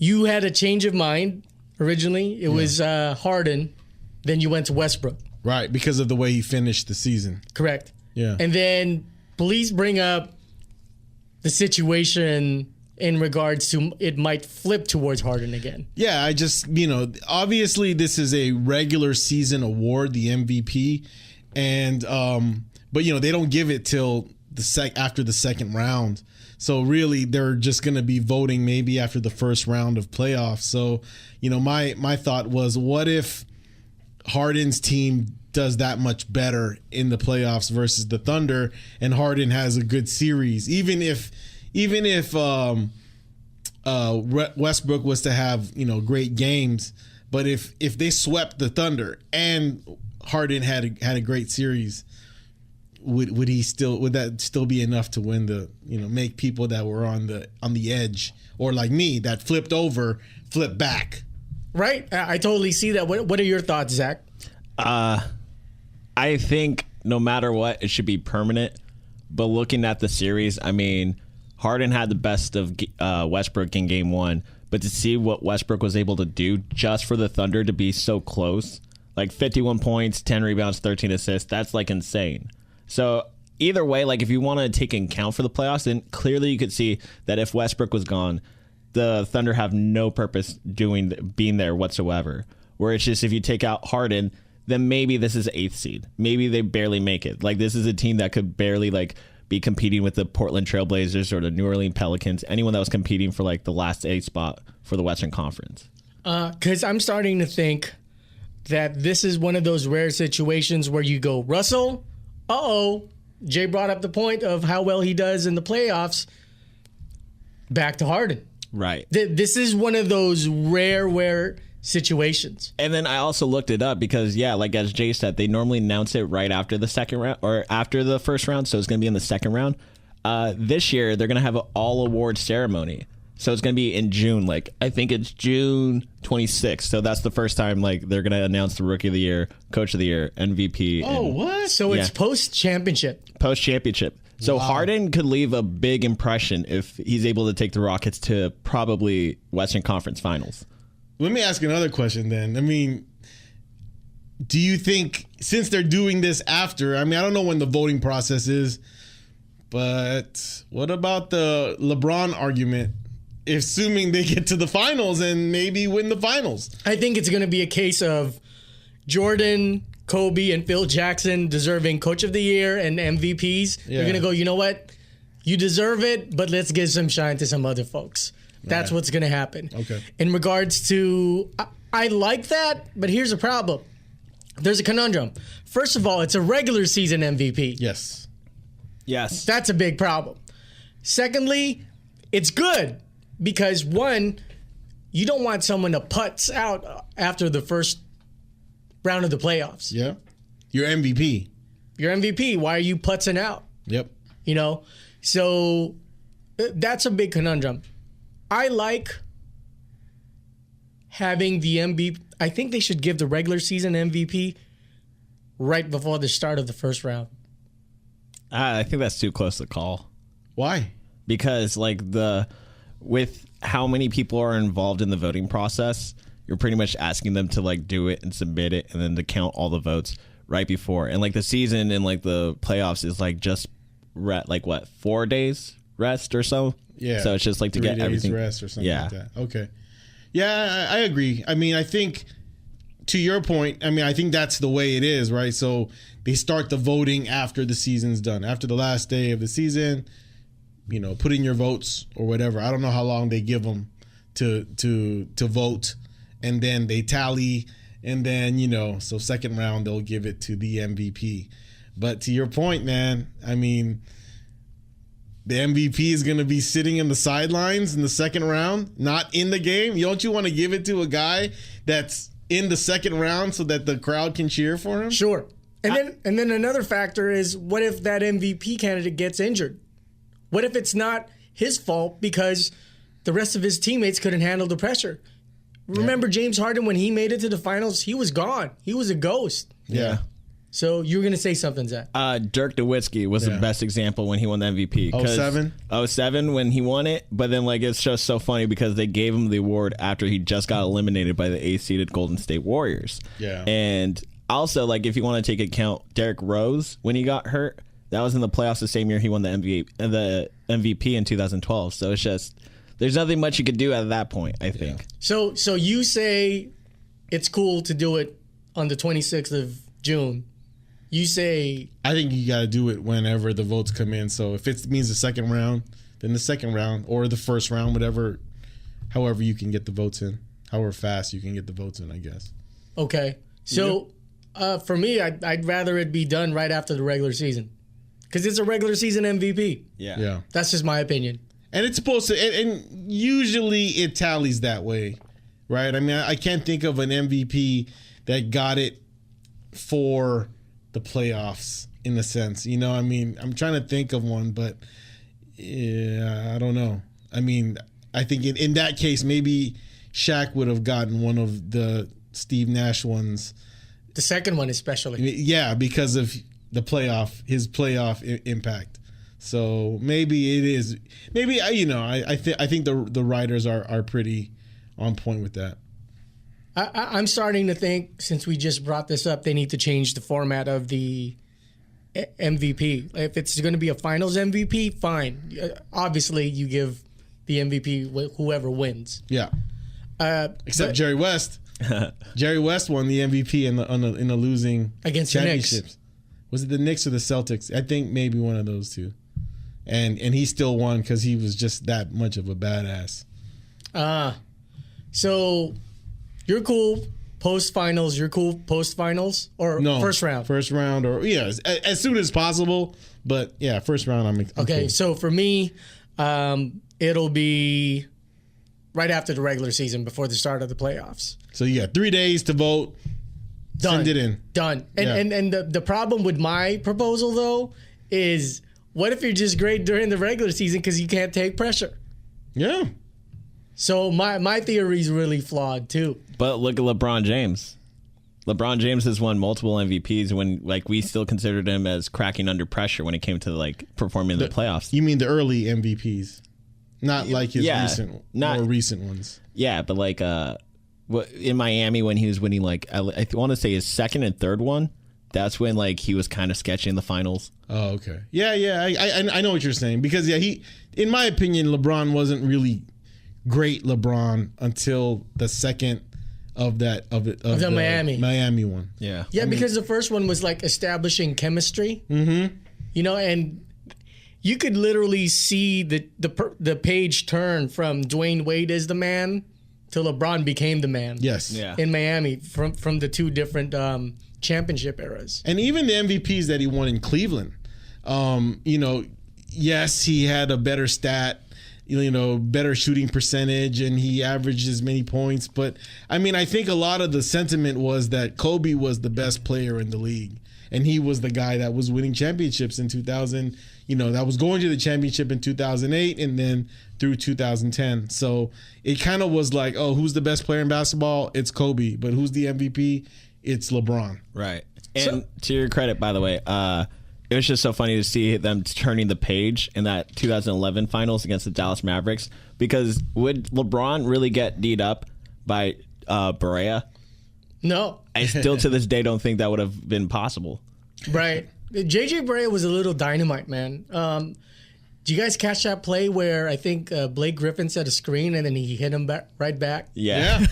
you had a change of mind originally. It was Harden. Then you went to Westbrook. Right, because of the way he finished the season. Correct. Yeah. And then please bring up the situation in regards to it might flip towards Harden again. Yeah, I just, obviously this is a regular season award, the MVP. And, but, they don't give it till after the second round. So really, they're just going to be voting maybe after the first round of playoffs. So, my thought was, what if Harden's team does that much better in the playoffs versus the Thunder, and Harden has a good series, even if Westbrook was to have great games, but if they swept the Thunder and Harden had a great series, would that still be enough to win the make people that were on the edge, or like me that flipped over flip back? Right, I totally see that. What are your thoughts, Zach? I think no matter what, it should be permanent. But looking at the series, I mean, Harden had the best of Westbrook in game one. But to see what Westbrook was able to do just for the Thunder to be so close, like 51 points, 10 rebounds, 13 assists, that's like insane. So either way, like if you want to take into account for the playoffs, then clearly you could see that if Westbrook was gone, the Thunder have no purpose being there whatsoever. Where it's just if you take out Harden, then maybe this is 8th seed. Maybe they barely make it. Like this is a team that could barely be competing with the Portland Trailblazers or the New Orleans Pelicans, anyone that was competing for the last 8 spot for the Western Conference. Because I'm starting to think that this is one of those rare situations where you go, Russell, Jay brought up the point of how well he does in the playoffs. Back to Harden. Right. This is one of those rare situations. And then I also looked it up because, like as Jay said, they normally announce it right after the second round or after the first round. So it's going to be in the second round. This year, they're going to have an all award ceremony. So it's going to be in June. I think it's June 26th. So that's the first time they're going to announce the Rookie of the Year, Coach of the Year, MVP. What? So it's post-championship. Post-championship. So Harden could leave a big impression if he's able to take the Rockets to probably Western Conference Finals. Let me ask another question then. I mean, do you think, since they're doing this after, I don't know when the voting process is, but what about the LeBron argument? Assuming they get to the finals and maybe win the finals. I think it's going to be a case of Jordan, Kobe, and Phil Jackson deserving Coach of the Year and MVPs. Yeah. They're going to go, you know what? You deserve it, but let's give some shine to some other folks. That's what's going to happen. Okay. In regards to, I like that, but here's a problem. There's a conundrum. First of all, it's a regular season MVP. Yes. That's a big problem. Secondly, it's good because, one, you don't want someone to putz out after the first round of the playoffs. Yeah. Your MVP. Why are you putzing out? Yep. So that's a big conundrum. I like having the MVP. I think they should give the regular season MVP right before the start of the first round. I think that's too close to call. Why? Because with how many people are involved in the voting process, you're pretty much asking them to do it and submit it and then to count all the votes right before. And the season and the playoffs is just 4 days rest or so. Yeah. So it's just to get everything rest or something like that. Okay. Yeah, I agree. I think to your point, I think that's the way it is, right? So they start the voting after the season's done. After the last day of the season, put in your votes or whatever. I don't know how long they give them to vote, and then they tally, and then so second round they'll give it to the MVP. But to your point, man, the MVP is going to be sitting in the sidelines in the second round, not in the game. Don't you want to give it to a guy that's in the second round so that the crowd can cheer for him? Sure. And then another factor is, what if that MVP candidate gets injured? What if it's not his fault because the rest of his teammates couldn't handle the pressure? Remember James Harden, when he made it to the finals, he was gone. He was a ghost. Yeah. So you were gonna say something, Zach? Dirk Nowitzki was the best example when he won the MVP. 07? 07 when he won it, but then like it's just so funny because they gave him the award after he just got eliminated by the 8th-seeded Golden State Warriors. Yeah. And also, like, if you want to take account Derrick Rose when he got hurt, that was in the playoffs the same year he won the MVP in 2012. So it's just there's nothing much you could do at that point, I think. So you say it's cool to do it on the 26th of June. You say I think you got to do it whenever the votes come in. So if it means the second round, then the second round or the first round, however you can get the votes in, however fast you can get the votes in, I guess. Okay. So for me, I'd rather it be done right after the regular season because it's a regular season MVP. Yeah. That's just my opinion. And it's supposed to, and usually it tallies that way, right? I mean, I can't think of an MVP that got it for the playoffs in a sense. You know, I mean, I'm trying to think of one, but yeah, I don't know. I mean, I think in that case, maybe Shaq would have gotten one of the Steve Nash ones. The second one especially. Yeah, because of his playoff impact. So maybe it is. Maybe I think the writers are pretty on point with that. I'm starting to think, since we just brought this up, they need to change the format of the MVP. If it's going to be a finals MVP, fine. Obviously, you give the MVP whoever wins. Yeah. Except Jerry West. Jerry West won the MVP in the losing against the Knicks. Was it the Knicks or the Celtics? I think maybe one of those two. And he still won because he was just that much of a badass. So you're cool post-finals. You're cool post-finals? Or No, first round? First round or, as soon as possible. But, yeah, first round, I'm okay, cool. So for me, it'll be right after the regular season before the start of the playoffs. So you got 3 days to vote. Done. Send it in. Done. And the problem with my proposal, though, is what if you're just great during the regular season because you can't take pressure? Yeah. So my theory is really flawed, too. But look at LeBron James. LeBron James has won multiple MVPs when, like, we still considered him as cracking under pressure when it came to, like, performing in the playoffs. You mean the early MVPs? Not like his more recent ones. Yeah, but, like, in Miami when he was winning, like, I want to say his second and third one, that's when, like, he was kind of sketchy in the finals. Oh, okay. Yeah. I know what you're saying. Because, he, in my opinion, LeBron wasn't really great LeBron until the second of the Miami one. Yeah. Yeah, because the first one was like establishing chemistry. Mm-hmm. And you could literally see the page turn from Dwayne Wade as the man to LeBron became the man. Yes. Yeah. In Miami from the two different championship eras. And even the MVPs that he won in Cleveland, yes, he had a better stat, better shooting percentage, and he averaged as many points. But, I mean, I think a lot of the sentiment was that Kobe was the best player in the league. And he was the guy that was winning championships in 2000, that was going to the championship in 2008 and then through 2010. So it kind of was like, oh, who's the best player in basketball? It's Kobe. But who's the MVP? It's LeBron. Right. And to your credit, by the way, it was just so funny to see them turning the page in that 2011 finals against the Dallas Mavericks, because would LeBron really get D'd up by Barea? No. I still to this day don't think that would have been possible. Right. JJ Barea was a little dynamite, man. Do you guys catch that play where I think Blake Griffin set a screen and then he hit him right back? Yeah.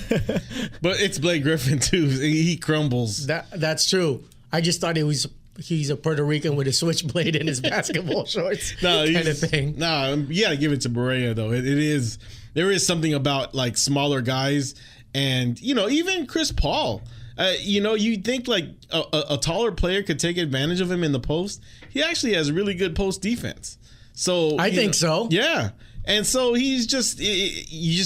But it's Blake Griffin too. He crumbles. That's true. I just thought he's a Puerto Rican with a switchblade in his basketball shorts kind of thing. No, you got to give it to Barea though. There is something about like smaller guys, and even Chris Paul. You think like a taller player could take advantage of him in the post. He actually has really good post defense. So I think so. Yeah. And so you just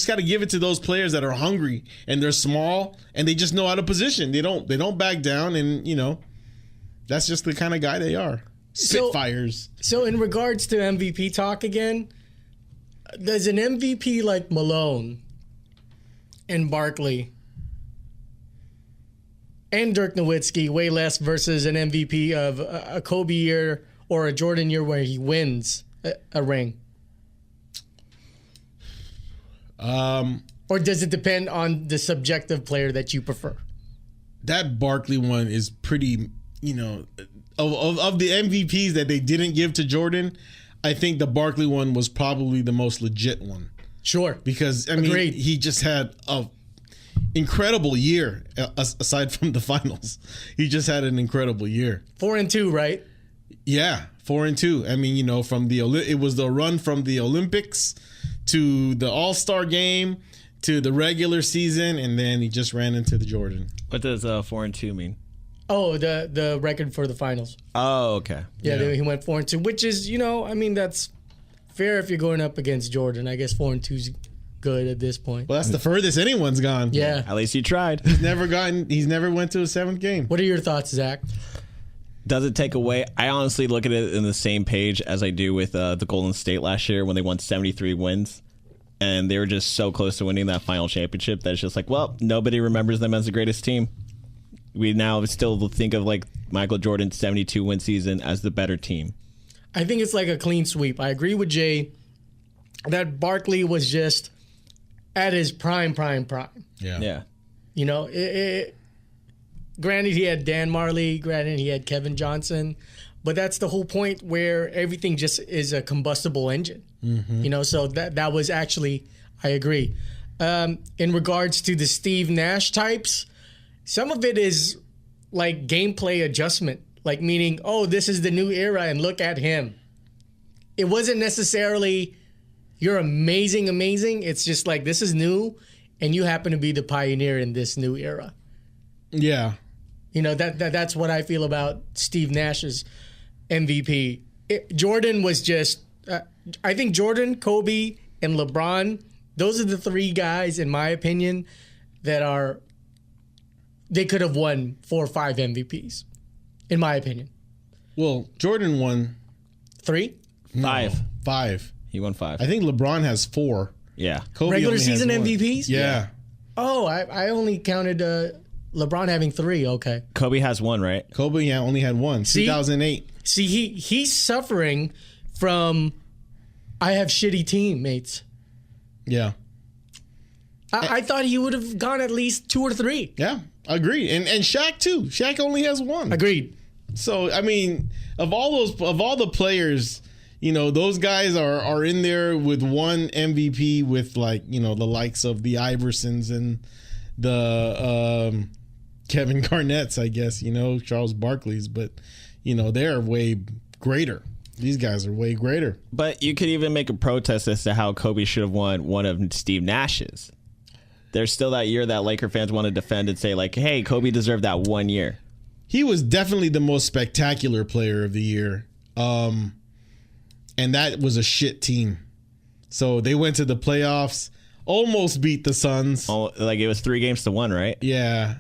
got to give it to those players that are hungry and they're small and they just know how to position. They don't back down, and that's just the kind of guy they are. Spitfires. So in regards to MVP talk again, there's an MVP like Malone and Barkley and Dirk Nowitzki, way less versus an MVP of a Kobe year or a Jordan year where he wins a ring? Or does it depend on the subjective player that you prefer? That Barkley one is pretty, of the MVPs that they didn't give to Jordan, I think the Barkley one was probably the most legit one. Sure. Because, I mean, Agreed. he just had a incredible year aside from the finals. He just had an incredible year. 4-2, right? Yeah, 4-2. I mean, it was the run from the Olympics to the All-Star game to the regular season, and then he just ran into the Jordan. What does 4-2 mean? Oh, the record for the finals. Oh, okay. Yeah, Yeah. he went 4-2, which is, that's fair if you're going up against Jordan. I guess 4-2's good at this point. Well, that's the furthest anyone's gone. Yeah. At least you tried. He's never went to a seventh game. What are your thoughts, Zach? Does it take away? I honestly look at it in the same page as I do with the Golden State last year when they won 73 wins. And they were just so close to winning that final championship that it's just like, well, nobody remembers them as the greatest team. We now still think of like Michael Jordan's 72 win season as the better team. I think it's like a clean sweep. I agree with Jay that Barkley was just at his prime. Yeah. Granted, he had Dan Marley. Granted, he had Kevin Johnson. But that's the whole point where everything just is a combustible engine. Mm-hmm. So that was actually, I agree. In regards to the Steve Nash types, some of it is like gameplay adjustment. Like meaning, oh, this is the new era and look at him. It wasn't necessarily you're amazing. It's just like this is new and you happen to be the pioneer in this new era. Yeah. That's what I feel about Steve Nash's MVP. Jordan was just, I think Jordan, Kobe, and LeBron, those are the three guys, in my opinion, they could have won 4 or 5 MVPs, in my opinion. Well, Jordan won 3? 5. 5. He won 5. I think LeBron has 4. Yeah. Kobe Regular only has season 1. MVPs? Yeah. Oh, I only counted LeBron having 3. Okay. Kobe has 1, right? Kobe only had 1. See? 2008. See, he's suffering from, I have shitty teammates. Yeah. I thought he would have gone at least 2 or 3. Yeah. Agreed. And Shaq too. Shaq only has 1. Agreed. So I mean, of all the players, those guys are in there with 1 MVP with the likes of the Iversons and the Kevin Garnett's, I guess, Charles Barkley's, but they're way greater. These guys are way greater. But you could even make a protest as to how Kobe should have won one of Steve Nash's. There's still that year that Laker fans want to defend and say, like, hey, Kobe deserved that 1 year. He was definitely the most spectacular player of the year. And that was a shit team. So they went to the playoffs, almost beat the Suns. Oh, like it was 3-1, right? Yeah.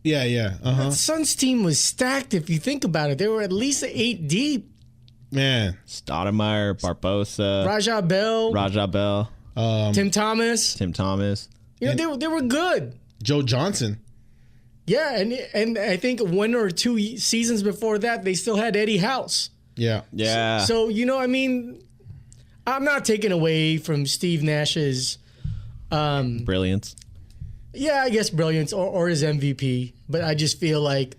Yeah. The Suns team was stacked if you think about it. They were at least 8 deep. Man. Stoudemire, Barbosa, Raja Bell, Tim Thomas. They were good. Joe Johnson. Yeah, and I think 1 or 2 seasons before that, they still had Eddie House. Yeah. Yeah. So I'm not taking away from Steve Nash's brilliance. Yeah, I guess brilliance or his MVP, but I just feel like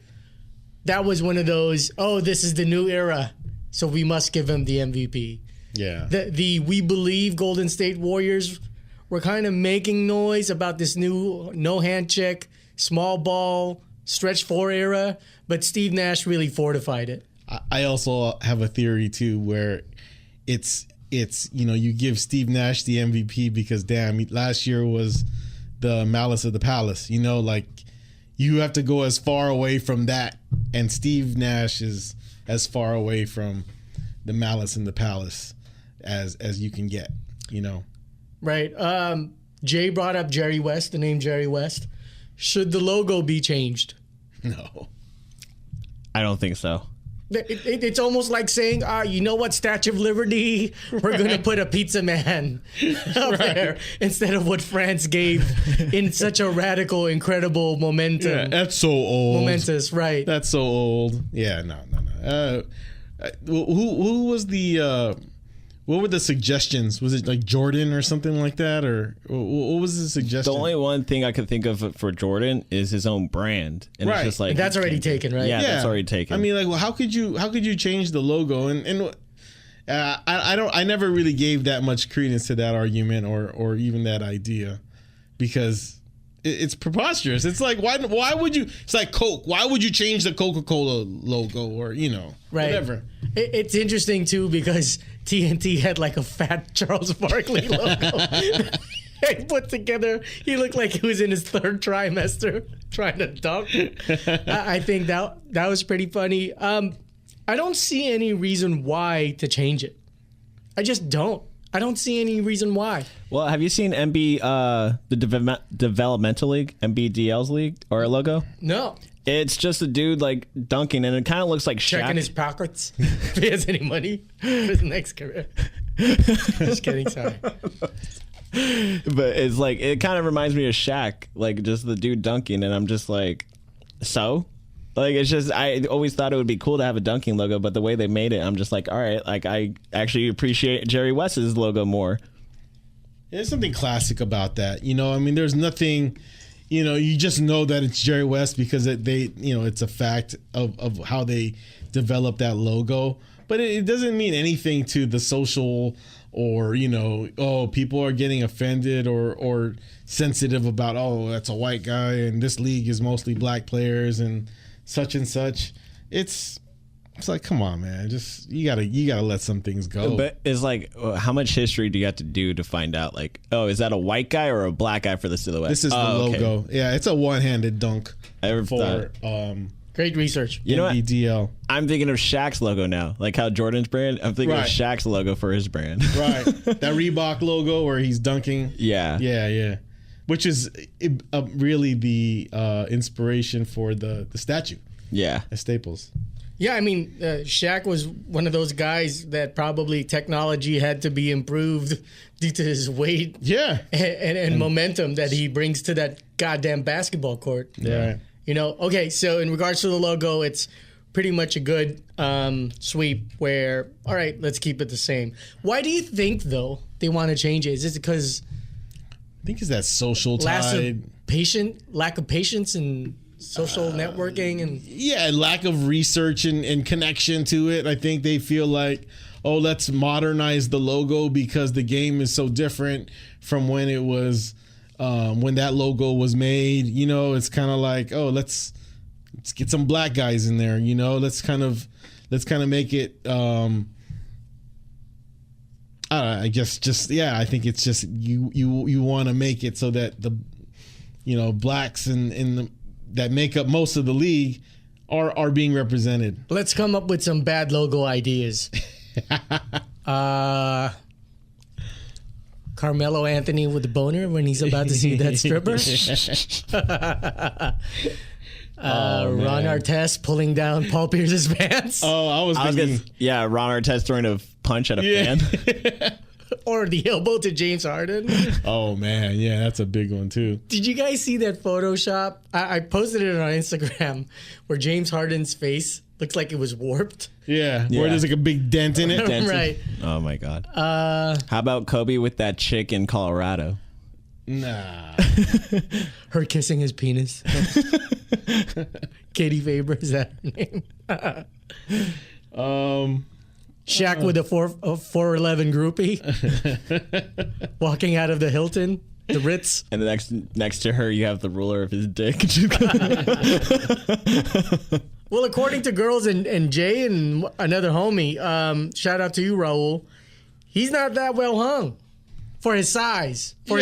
that was one of those, oh, this is the new era, so we must give him the MVP. Yeah. The We Believe Golden State Warriors were kind of making noise about this new no hand check, small ball, stretch 4 era, but Steve Nash really fortified it. I also have a theory too where it's you give Steve Nash the MVP because damn, last year was the Malice of the Palace. You have to go as far away from that, and Steve Nash is as far away from the Malice in the Palace as you can get. Right. Jay brought up Jerry West, the name Jerry West. Should the logo be changed? No. I don't think so. It's almost like saying, you know what, Statue of Liberty, we're going to put a pizza man up there instead of what France gave in such a radical, incredible momentum. Yeah, that's so old. Momentous, right. That's so old. Yeah, no. Who was the... what were the suggestions? Was it like Jordan or something like that? Or what was the suggestion? The only one thing I could think of for Jordan is his own brand. And Right. it's just like... That's already taken, right? Yeah, that's already taken. I mean, like, well, how could you change the logo? And I never really gave that much credence to that argument or even that idea, because it's preposterous. It's like, why would you? It's like Coke. Why would you change the Coca-Cola logo or Right. whatever? It's interesting too because TNT had like a fat Charles Barkley logo. He put together. He looked like he was in his third trimester trying to dunk. I think that was pretty funny. I don't see any reason why to change it. I just don't. I don't see any reason why. Well, have you seen the Developmental League, MBDL's league or logo? No. It's just a dude like dunking, and it kind of looks like Shaq. Checking his pockets if he has any money for his next career. Just kidding, sorry. But it's like, it kind of reminds me of Shaq, like just the dude dunking, and I'm just like, so? Like, it's just, I always thought it would be cool to have a dunking logo, but the way they made it, I'm just like, all right, like I actually appreciate Jerry West's logo more. There's something classic about that. I mean, there's nothing, you just know that it's Jerry West because it's a fact of how they developed that logo. But it doesn't mean anything to the social or, people are getting offended or sensitive about, that's a white guy and this league is mostly black players and such. It's like, come on, man. Just you gotta let some things go. But it's like, how much history do you have to do to find out, like, is that a white guy or a black guy for the silhouette? This is the logo. Okay. Yeah, it's a one-handed dunk. Great research. You know what? NBDL. I'm thinking of Shaq's logo now, like how Jordan's brand. I'm thinking of Shaq's logo for his brand. Right, that Reebok logo where he's dunking. Yeah. Which is really the inspiration for the statue. Yeah, at Staples. Yeah, I mean, Shaq was one of those guys that probably technology had to be improved due to his weight. Yeah, and momentum that he brings to that goddamn basketball court. Yeah. Okay, so in regards to the logo, it's pretty much a good sweep where, all right, let's keep it the same. Why do you think, though, they want to change it? Is it because... I think it's that social tide. Lack of patience and social networking and... Yeah, lack of research and connection to it. I think they feel like, let's modernize the logo because the game is so different from when it was... when that logo was made, it's kind of like, let's get some black guys in there, let's kind of make it. I guess I think it's just you want to make it so that the, blacks that make up most of the league are being represented. Let's come up with some bad logo ideas. Carmelo Anthony with the boner when he's about to see that stripper. Ron Artest pulling down Paul Pierce's pants. I was thinking... Ron Artest throwing a punch at a fan. Or the elbow to James Harden. Oh, man. Yeah, that's a big one, too. Did you guys see that Photoshop? I posted it on Instagram where James Harden's face looks like it was warped. Yeah, where there's like a big dent in it. Right. Oh, my God. How about Kobe with that chick in Colorado? Nah. Her kissing his penis. Katie Faber, is that her name? Shaq with a 4'11" groupie walking out of the Hilton, the Ritz. And the next to her, you have the ruler of his dick. Well, according to girls and Jay and another homie, shout out to you, Raul, he's not that well hung for his size. For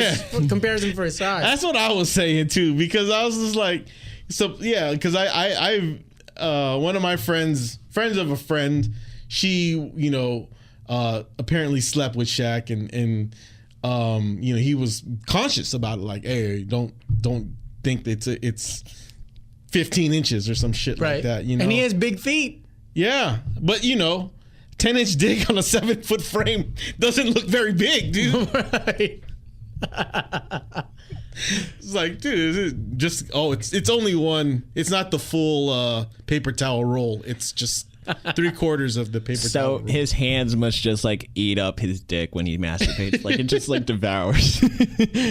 comparison for his size. That's what I was saying too, because I was just like, because I one of my friends of a friend, she apparently slept with Shaq and he was conscious about it, like, hey, don't think it's 15 inches or some shit like that, And he has big feet. Yeah, but 10-inch dick on a 7-foot frame doesn't look very big, dude. Right. It's like, dude, it's only one. It's not the full paper towel roll. It's just 3/4 of the paper towel So roll. his hands must just like eat up his dick when he masturbates. Like it just like devours.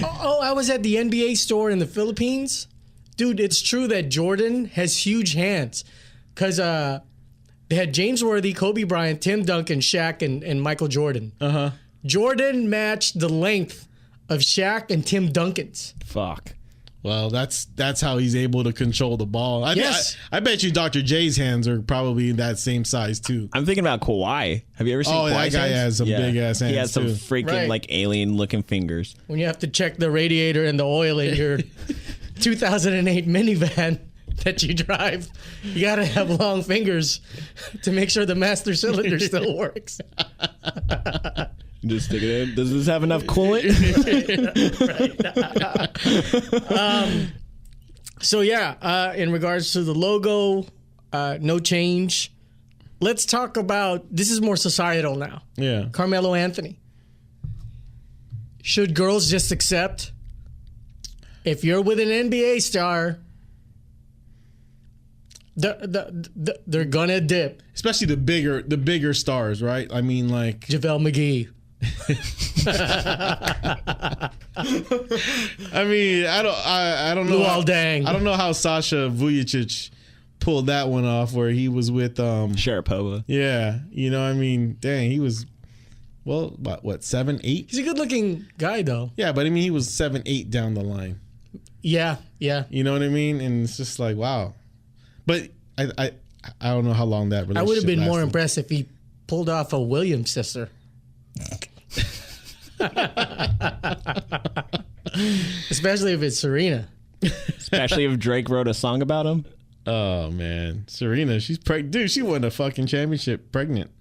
Oh, I was at the NBA store in the Philippines. Dude, it's true that Jordan has huge hands. Because they had James Worthy, Kobe Bryant, Tim Duncan, Shaq, and Michael Jordan. Uh-huh. Jordan matched the length of Shaq and Tim Duncan's. Fuck. Well, that's how he's able to control the ball. Yes. I bet you Dr. J's hands are probably that same size too. I'm thinking about Kawhi. Have you ever seen Oh, that Kawhi's guy hands? has some big-ass He hands, has some too. freaking Right. like alien looking fingers. When you have to check the radiator and the oil in your 2008 minivan that you drive, you got to have long fingers to make sure the master cylinder still works. Just stick it in. Does this have enough coolant? So yeah, in regards to the logo, no change. Let's talk about, this is more societal now. Yeah. Carmelo Anthony. Should girls just accept if you're with an NBA star, they're gonna dip? Especially the bigger stars, right? I mean, like, JaVale McGee. I mean, I don't know. Luol Deng. I don't know how Sasha Vujacic pulled that one off, where he was with Sharapova. Yeah, I mean, dang, he was, well, what 7, 8? He's a good-looking guy, though. Yeah, but I mean, he was 7, 8 down the line. Yeah. You know what I mean? And it's just like, wow. But I don't know how long that relationship I would have been more lasted. impressed if he pulled off a Williams sister. Especially if it's Serena. Especially if Drake wrote a song about him. Oh man, Serena, she's pregnant. Dude, she won a fucking championship pregnant.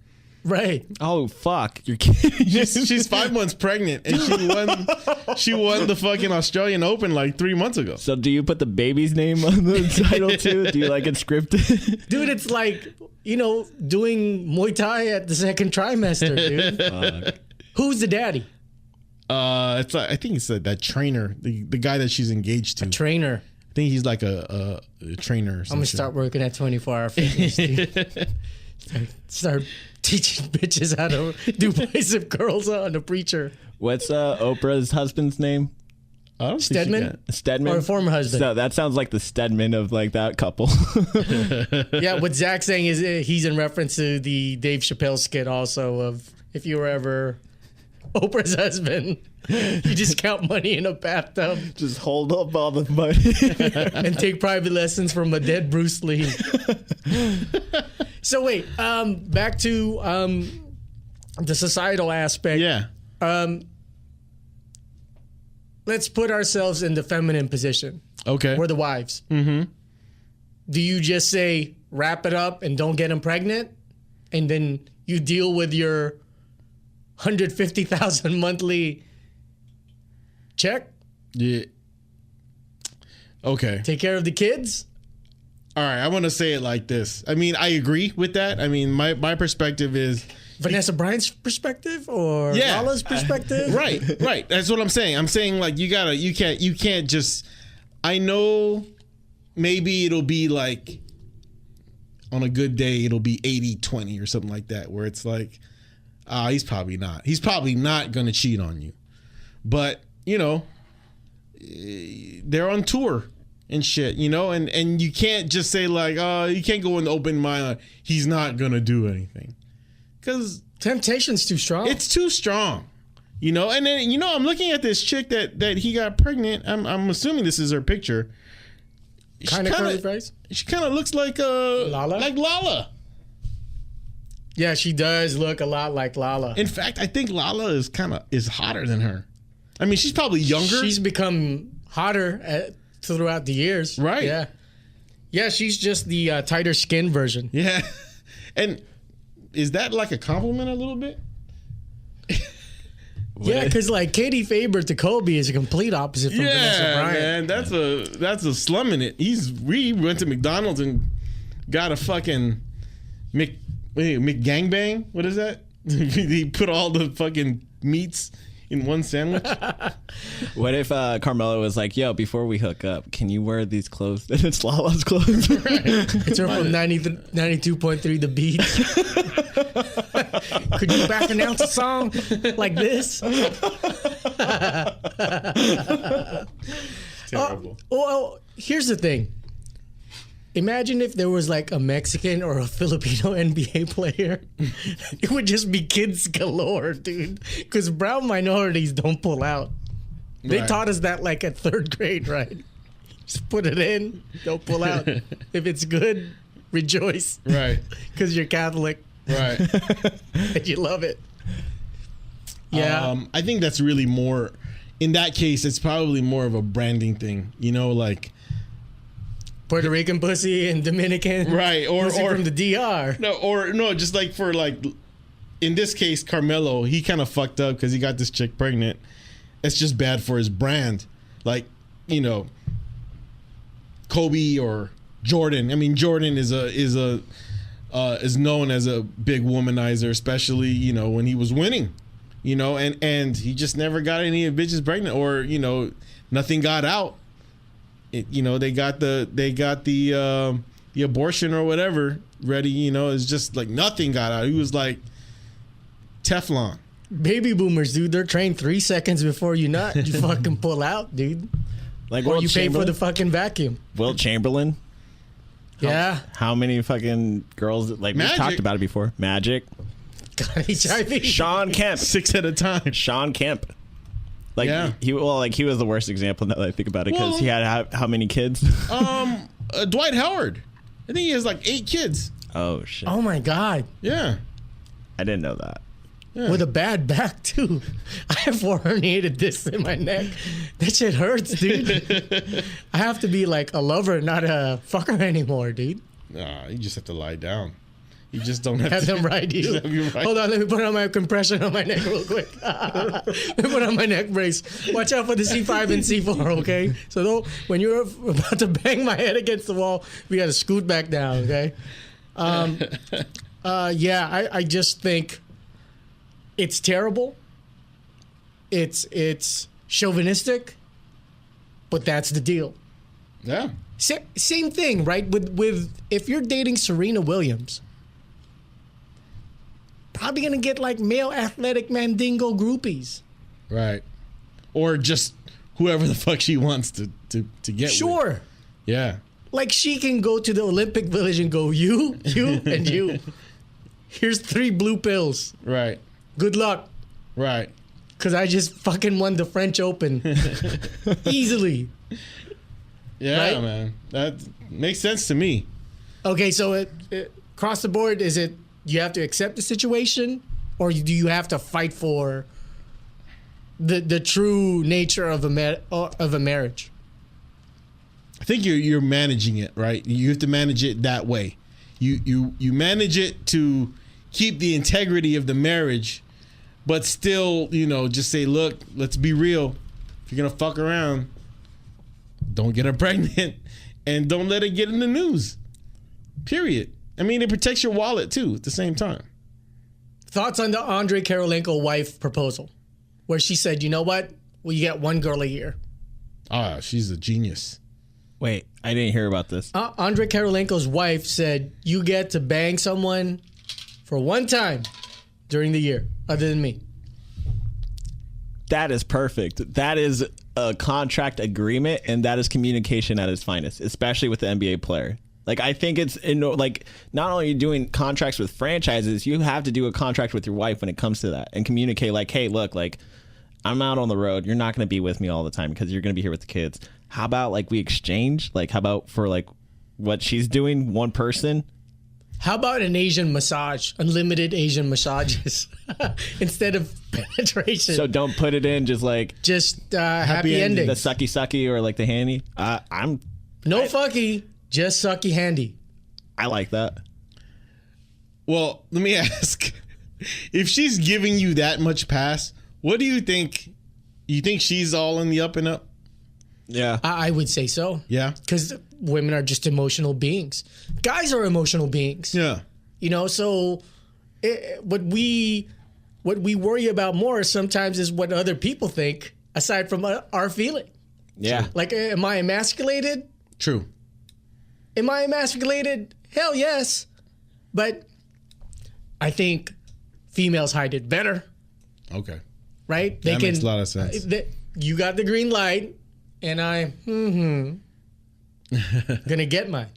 Right. Oh fuck! You're kidding. She's 5 months pregnant, and she won the fucking Australian Open like 3 months ago. So do you put the baby's name on the title too? Do you like it scripted? Dude, it's like, doing Muay Thai at the second trimester, dude. Fuck. Who's the daddy? It's like, I think it's that trainer, the guy that she's engaged to. Trainer. I think he's like a trainer. Or I'm gonna start working at 24-hour fitness, dude. Start teaching bitches how to do bicep curls on the preacher. What's Oprah's husband's name? Stedman? Stedman? Or a former husband. So that sounds like the Stedman of like that couple. Yeah, what Zach's saying is he's in reference to the Dave Chappelle skit also of if you were ever Oprah's husband, you just count money in a bathtub Just hold up all the money. and take private lessons from a dead Bruce Lee. So wait, back to the societal aspect. Yeah. Let's put ourselves in the feminine position. Okay. We're the wives. Mm-hmm. Do you just say, wrap it up and don't get them pregnant? And then you deal with your $150,000 monthly check? Yeah. Okay. Take care of the kids? All right. I want to say it like this. I mean, I agree with that. I mean, my perspective is Vanessa Bryant's perspective or Yeah. Lala's perspective? right. That's what I'm saying. I'm saying like you can't just. I know maybe it'll be like on a good day it'll be 80-20 or something like that, where it's like, he's probably not gonna cheat on you, but they're on tour and shit, and you can't just say like, you can't go in the open mind like, he's not gonna do anything, because Temptation's too strong. it's too strong, and then I'm looking at this chick that he got pregnant. I'm assuming this is her picture. kind of curly face. She kind of looks like Lala. Yeah, she does look a lot like Lala. In fact, I think Lala is hotter than her. I mean, she's probably younger. She's become hotter throughout the years. Right. Yeah. Yeah, she's just the tighter skin version. Yeah. And is that like a compliment a little bit? Yeah, because like Katie Faber to Kobe is a complete opposite from Vanessa Bryant. Man, that's a slum in it. We went to McDonald's and got a fucking McGangbang? What is that? He put all the fucking meats in one sandwich. What if Carmelo was like, "Yo, before we hook up, can you wear these clothes?" And it's Lala's clothes. It's her from 92.3 The Beat. Could you back announce a song like this? Terrible. Well, here's the thing. Imagine if there was like a Mexican or a Filipino NBA player. It would just be kids galore, dude. Because brown minorities don't pull out. They Right. taught us that like at 3rd grade, right? Just put it in, don't pull out. If it's good, rejoice. Right. Because you're Catholic Right. and you love it. Yeah. I think that's really more. In that case, it's probably more of a branding thing. You know, like. Puerto Rican pussy and Dominican Right, or pussy from the DR. No, just like for like, in this case, Carmelo, he kind of fucked up because he got this chick pregnant. It's just bad for his brand, like, you know, Kobe or Jordan. I mean, Jordan is known as a big womanizer, especially, you know, when he was winning, you know, and he just never got any bitches pregnant, or, you know, nothing got out. You know, they got the abortion or whatever ready. You know, it's just like nothing got out. He was like Teflon. Baby boomers, dude, they're trained 3 seconds before you nut. You fucking pull out, dude. Like, Or Wilt you pay for Chamberlain? the fucking vacuum. Wilt Chamberlain. Yeah. How many fucking girls? Like, we Magic. talked about it before. Magic. Got HIV. Sean Kemp. 6 at a time. Sean Kemp. Like, Yeah. he was the worst example now that I think about it, because Well- he had how many kids? Dwight Howard. I think he has like 8 kids. Oh shit! Oh my God. Yeah. I didn't know that. With a bad back, too. I have 4 herniated discs in my neck. That shit hurts, dude. I have to be like a lover, not a fucker anymore, dude. Nah, you just have to lie down. You just don't have Have to them ride you. Just have you ride- Hold on, let me put on my compression on my neck real quick. Let me put on my neck brace. Watch out for the C5 and C4, okay? So don't, when you're about to bang my head against the wall, we got to scoot back down, okay? Yeah, I just think it's terrible. It's chauvinistic, but that's the deal. Yeah. Same thing, right? With if you're dating Serena Williams, probably gonna get like male athletic mandingo groupies. Right. Or just whoever the fuck she wants to get with. Sure. Yeah. Like she can go to the Olympic Village and go, you, and you. Here's 3 blue pills. Right. Good luck. Right. Cause I just fucking won the French Open. Easily. Yeah, Right? man. That makes sense to me. Okay, so it across the board, is it you have to accept the situation, or do you have to fight for the true nature of a marriage? I think you're managing it, right? You have to manage it that way. You manage it to keep the integrity of the marriage, but still, you know, just say, look, let's be real. If you're gonna fuck around, don't get her pregnant, and don't let it get in the news. Period. I mean, it protects your wallet too at the same time. Thoughts on the Andrei Karolinko wife proposal, where she said, you know what? Well, you get 1 girl a year. Ah, she's a genius. Wait, I didn't hear about this. Andrei Karolinko's wife said, you get to bang someone for 1 time during the year, other than me. That is perfect. That is a contract agreement, and that is communication at its finest, especially with the NBA player. Like, I think it's like, not only are you doing contracts with franchises, you have to do a contract with your wife when it comes to that, and communicate like, hey, look, like, I'm out on the road. You're not going to be with me all the time because you're going to be here with the kids. How about like we exchange? Like, how about for like what she's doing, 1 person? How about an Asian massage, unlimited Asian massages instead of penetration? So don't put it in just like Just happy ending. endings. the sucky or like the handy. No fucky, just sucky handy. I like that. Well, let me ask. If she's giving you that much pass, what do you think? You think she's all in the up and up? Yeah. I would say so. Yeah. Because women are just emotional beings. Guys are emotional beings. Yeah. So what we worry about more sometimes is what other people think, aside from our feeling. Yeah. Like, am I emasculated? True. Am I emasculated? Hell yes. But I think females hide it better, Okay. right? That makes a lot of sense. You got the green light, and gonna get mine.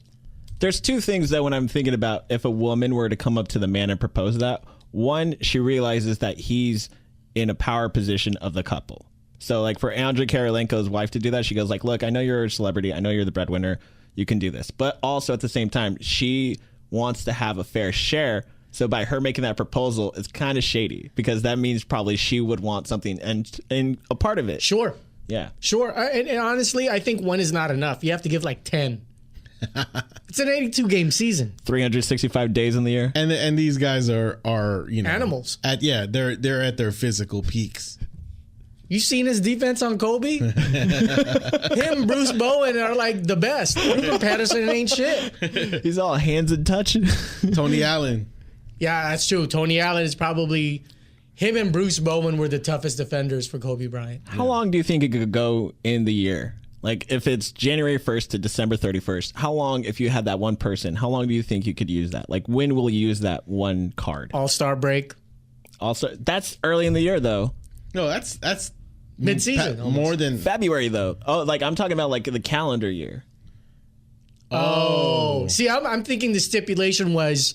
There's two things that when I'm thinking about if a woman were to come up to the man and propose that, one, she realizes that he's in a power position of the couple. So like for Andrei Kirilenko's wife to do that, she goes like, look, I know you're a celebrity. I know you're the breadwinner. You can do this. But also at the same time, she wants to have a fair share. So by her making that proposal, it's kind of shady because that means probably she would want something and a part of it. Sure. Yeah. Sure. And honestly, I think one is not enough. You have to give like 10. It's an 82-game season. 365 days in the year. And these guys are Animals. They're at their physical peaks. You seen his defense on Kobe? Him, Bruce Bowen are like the best. Rupert Patterson ain't shit. He's all hands and touching. Tony Allen. Yeah, that's true. Tony Allen is probably, him and Bruce Bowen were the toughest defenders for Kobe Bryant. How long do you think it could go in the year? Like if it's January 1st to December 31st, how long, if you had that one person, how long do you think you could use that? Like when will you use that one card? All-Star break. Also, that's early in the year though. No, that's Mid-season. more than February though. Oh, like I'm talking about like the calendar year. Oh. See, I'm thinking the stipulation was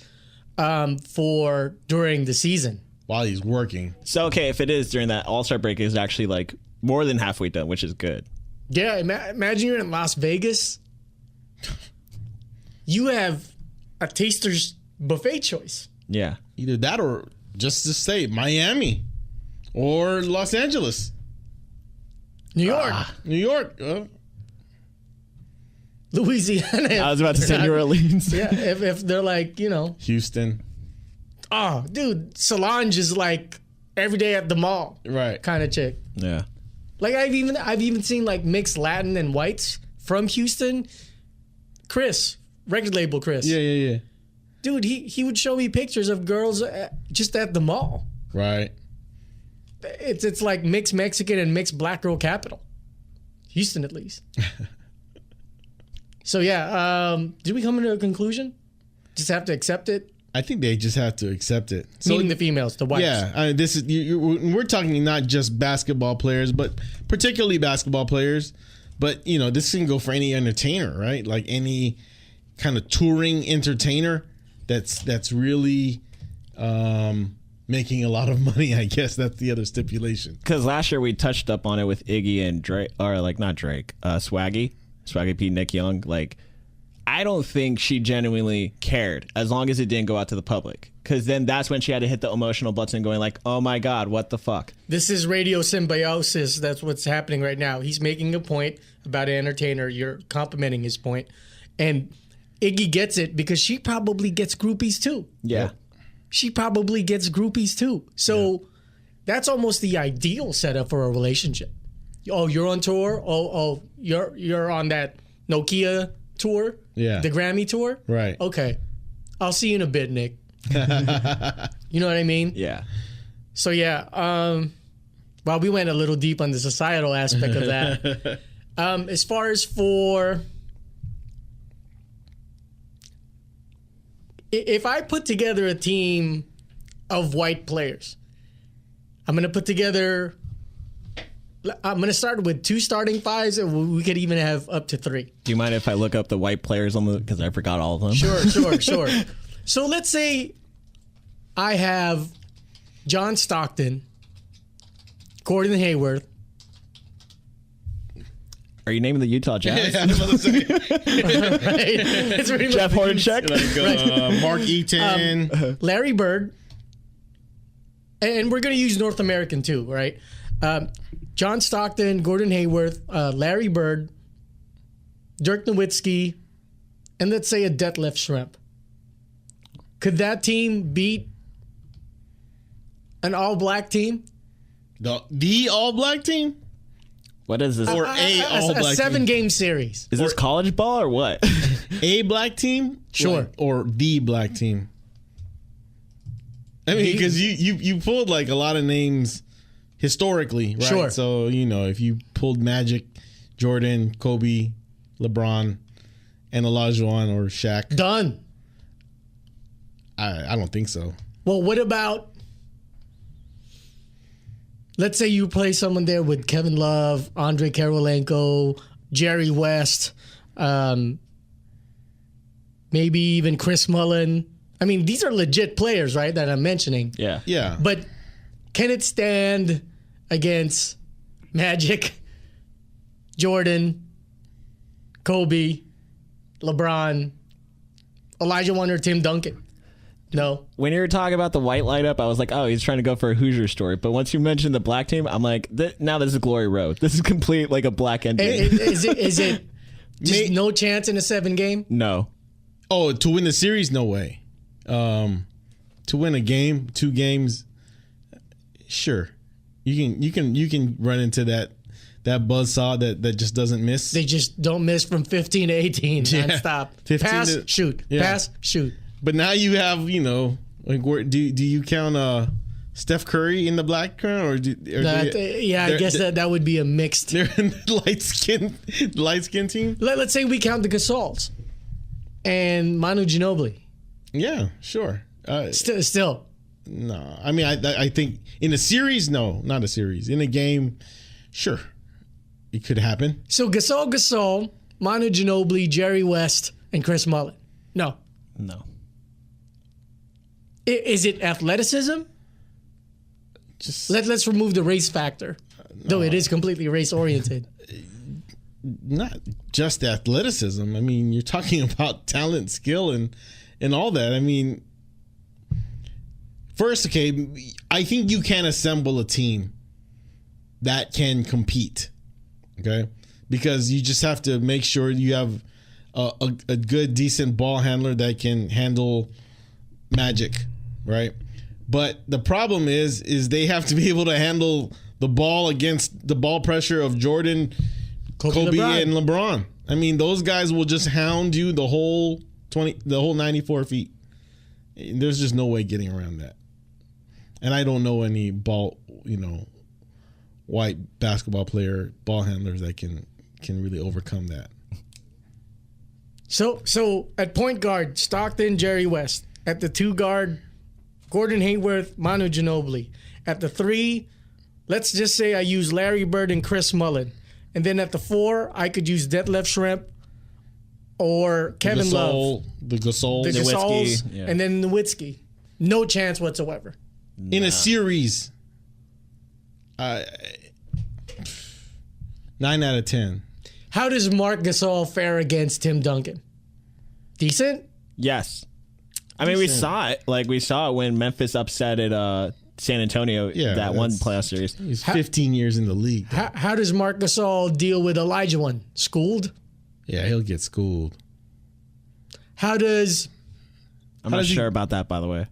for during the season. while he's working. So okay, if it is during that All-Star break, is actually like more than halfway done, which is good. Yeah, imagine you're in Las Vegas. You have a taster's buffet choice. Yeah. Either that or just to say Miami or Los Angeles. New York. New York. Louisiana. I was about to say New Orleans. Yeah, if they're like, Houston. oh, dude, Solange is like every day at the mall Right. kind of chick. Yeah. Like I've even seen like mixed Latin and whites from Houston. Chris, record label Chris. Yeah. Dude, he would show me pictures of girls just at the mall. Right. It's like mixed Mexican and mixed black girl capital. Houston, at least. So yeah, did we come to a conclusion? Just have to accept it. I think they just have to accept it. Meaning the females, the whites. Yeah, this is we're talking not just basketball players, but particularly basketball players. But this can go for any entertainer, right? Like any kind of touring entertainer that's really making a lot of money. I guess that's the other stipulation. Because last year we touched up on it with Iggy and Drake, or like not Drake, Swaggy P, Nick Young. Like, I don't think she genuinely cared as long as it didn't go out to the public. Because then that's when she had to hit the emotional button going like, oh my God, what the fuck? This is radio symbiosis. That's what's happening right now. He's making a point about an entertainer. You're complimenting his point. And Iggy gets it because she probably gets groupies too. Yeah. She probably gets groupies too. So that's almost the ideal setup for a relationship. Oh, you're on tour? Oh, you're on that Nokia tour? Yeah. The Grammy tour? Right. Okay. I'll see you in a bit, Nick. You know what I mean? Yeah. So yeah, well, we went a little deep on the societal aspect of that. As far as for, if I put together a team of white players, I'm going to start with 2 starting fives, and we could even have up to 3. Do you mind if I look up the white players on because I forgot all of them? Sure. So let's say I have John Stockton, Gordon Hayward. Are you naming the Utah Jazz? I was about to say, Right? It's pretty much Jeff Hornacek? like Mark Eaton. Larry Bird, and we're going to use North American too, right? John Stockton, Gordon Hayward, Larry Bird, Dirk Nowitzki, and let's say a Detlef Schrempf. Could that team beat an all-black team? The all-black team? What is this? Or a all-black a 7-game team? series. Is this college ball or what? A black team? Sure. Or the black team? I mean, because you pulled like a lot of names historically, right? Sure. So, if you pulled Magic, Jordan, Kobe, LeBron, and Olajuwon or Shaq, Done. I don't think so. Well, what about, let's say you play someone there with Kevin Love, Andre Kirilenko, Jerry West, maybe even Chris Mullin. I mean, these are legit players, right, that I'm mentioning. Yeah. Yeah. But can it stand against Magic, Jordan, Kobe, LeBron, Olajuwon, or Tim Duncan? No. When you were talking about the white light up, I was like, oh, he's trying to go for a Hoosier story. But once you mentioned the black team, I'm like, now this is Glory Road. This is complete like a black ending. Is it just no chance in a 7-game? No. Oh, to win the series, no way. To win a game, 2 games, sure. You can run into that buzzsaw that just doesn't miss. They just don't miss from 15 to 18 nonstop. 15 Pass, to- shoot. yeah. Pass, shoot. But now you have, like, do you count Steph Curry in the black current, or I guess that would be a mixed. they're in the light skin team? Let's say we count the Gasols and Manu Ginobili. Yeah, sure. Still. No, I mean, I think in a series, no, not a series. In a game, sure, it could happen. So Gasol, Manu Ginobili, Jerry West, and Chris Mullin. No. Is it athleticism? Just Let's remove the race factor, though it is completely race oriented. not just athleticism. I mean, you're talking about talent, skill, and all that. I mean, first, okay, I think you can assemble a team that can compete, okay? Because you just have to make sure you have a good, decent ball handler that can handle Magic, right? But the problem is they have to be able to handle the ball against the ball pressure of Jordan, Kobe and LeBron. I mean, those guys will just hound you the whole 94 feet. There's just no way getting around that. And I don't know any white basketball player, ball handlers that can really overcome that. So at point guard, Stockton, Jerry West. At the 2 guard, Gordon Hayward, Manu Ginobili. At the 3, let's just say I use Larry Bird and Chris Mullin. And then at the 4, I could use Detlef Schrempf or Kevin Love. The Gasol. The Nowitzki, Gasols, yeah. and then Nowitzki. No chance whatsoever. In a series, 9 out of 10. How does Marc Gasol fare against Tim Duncan? Decent? Yes. I mean, we saw it. Like, we saw it when Memphis upset at San Antonio that one playoff series. He's 15 years in the league. How does Marc Gasol deal with Olajuwon? Schooled? Yeah, he'll get schooled. How does... I'm not sure about that, by the way.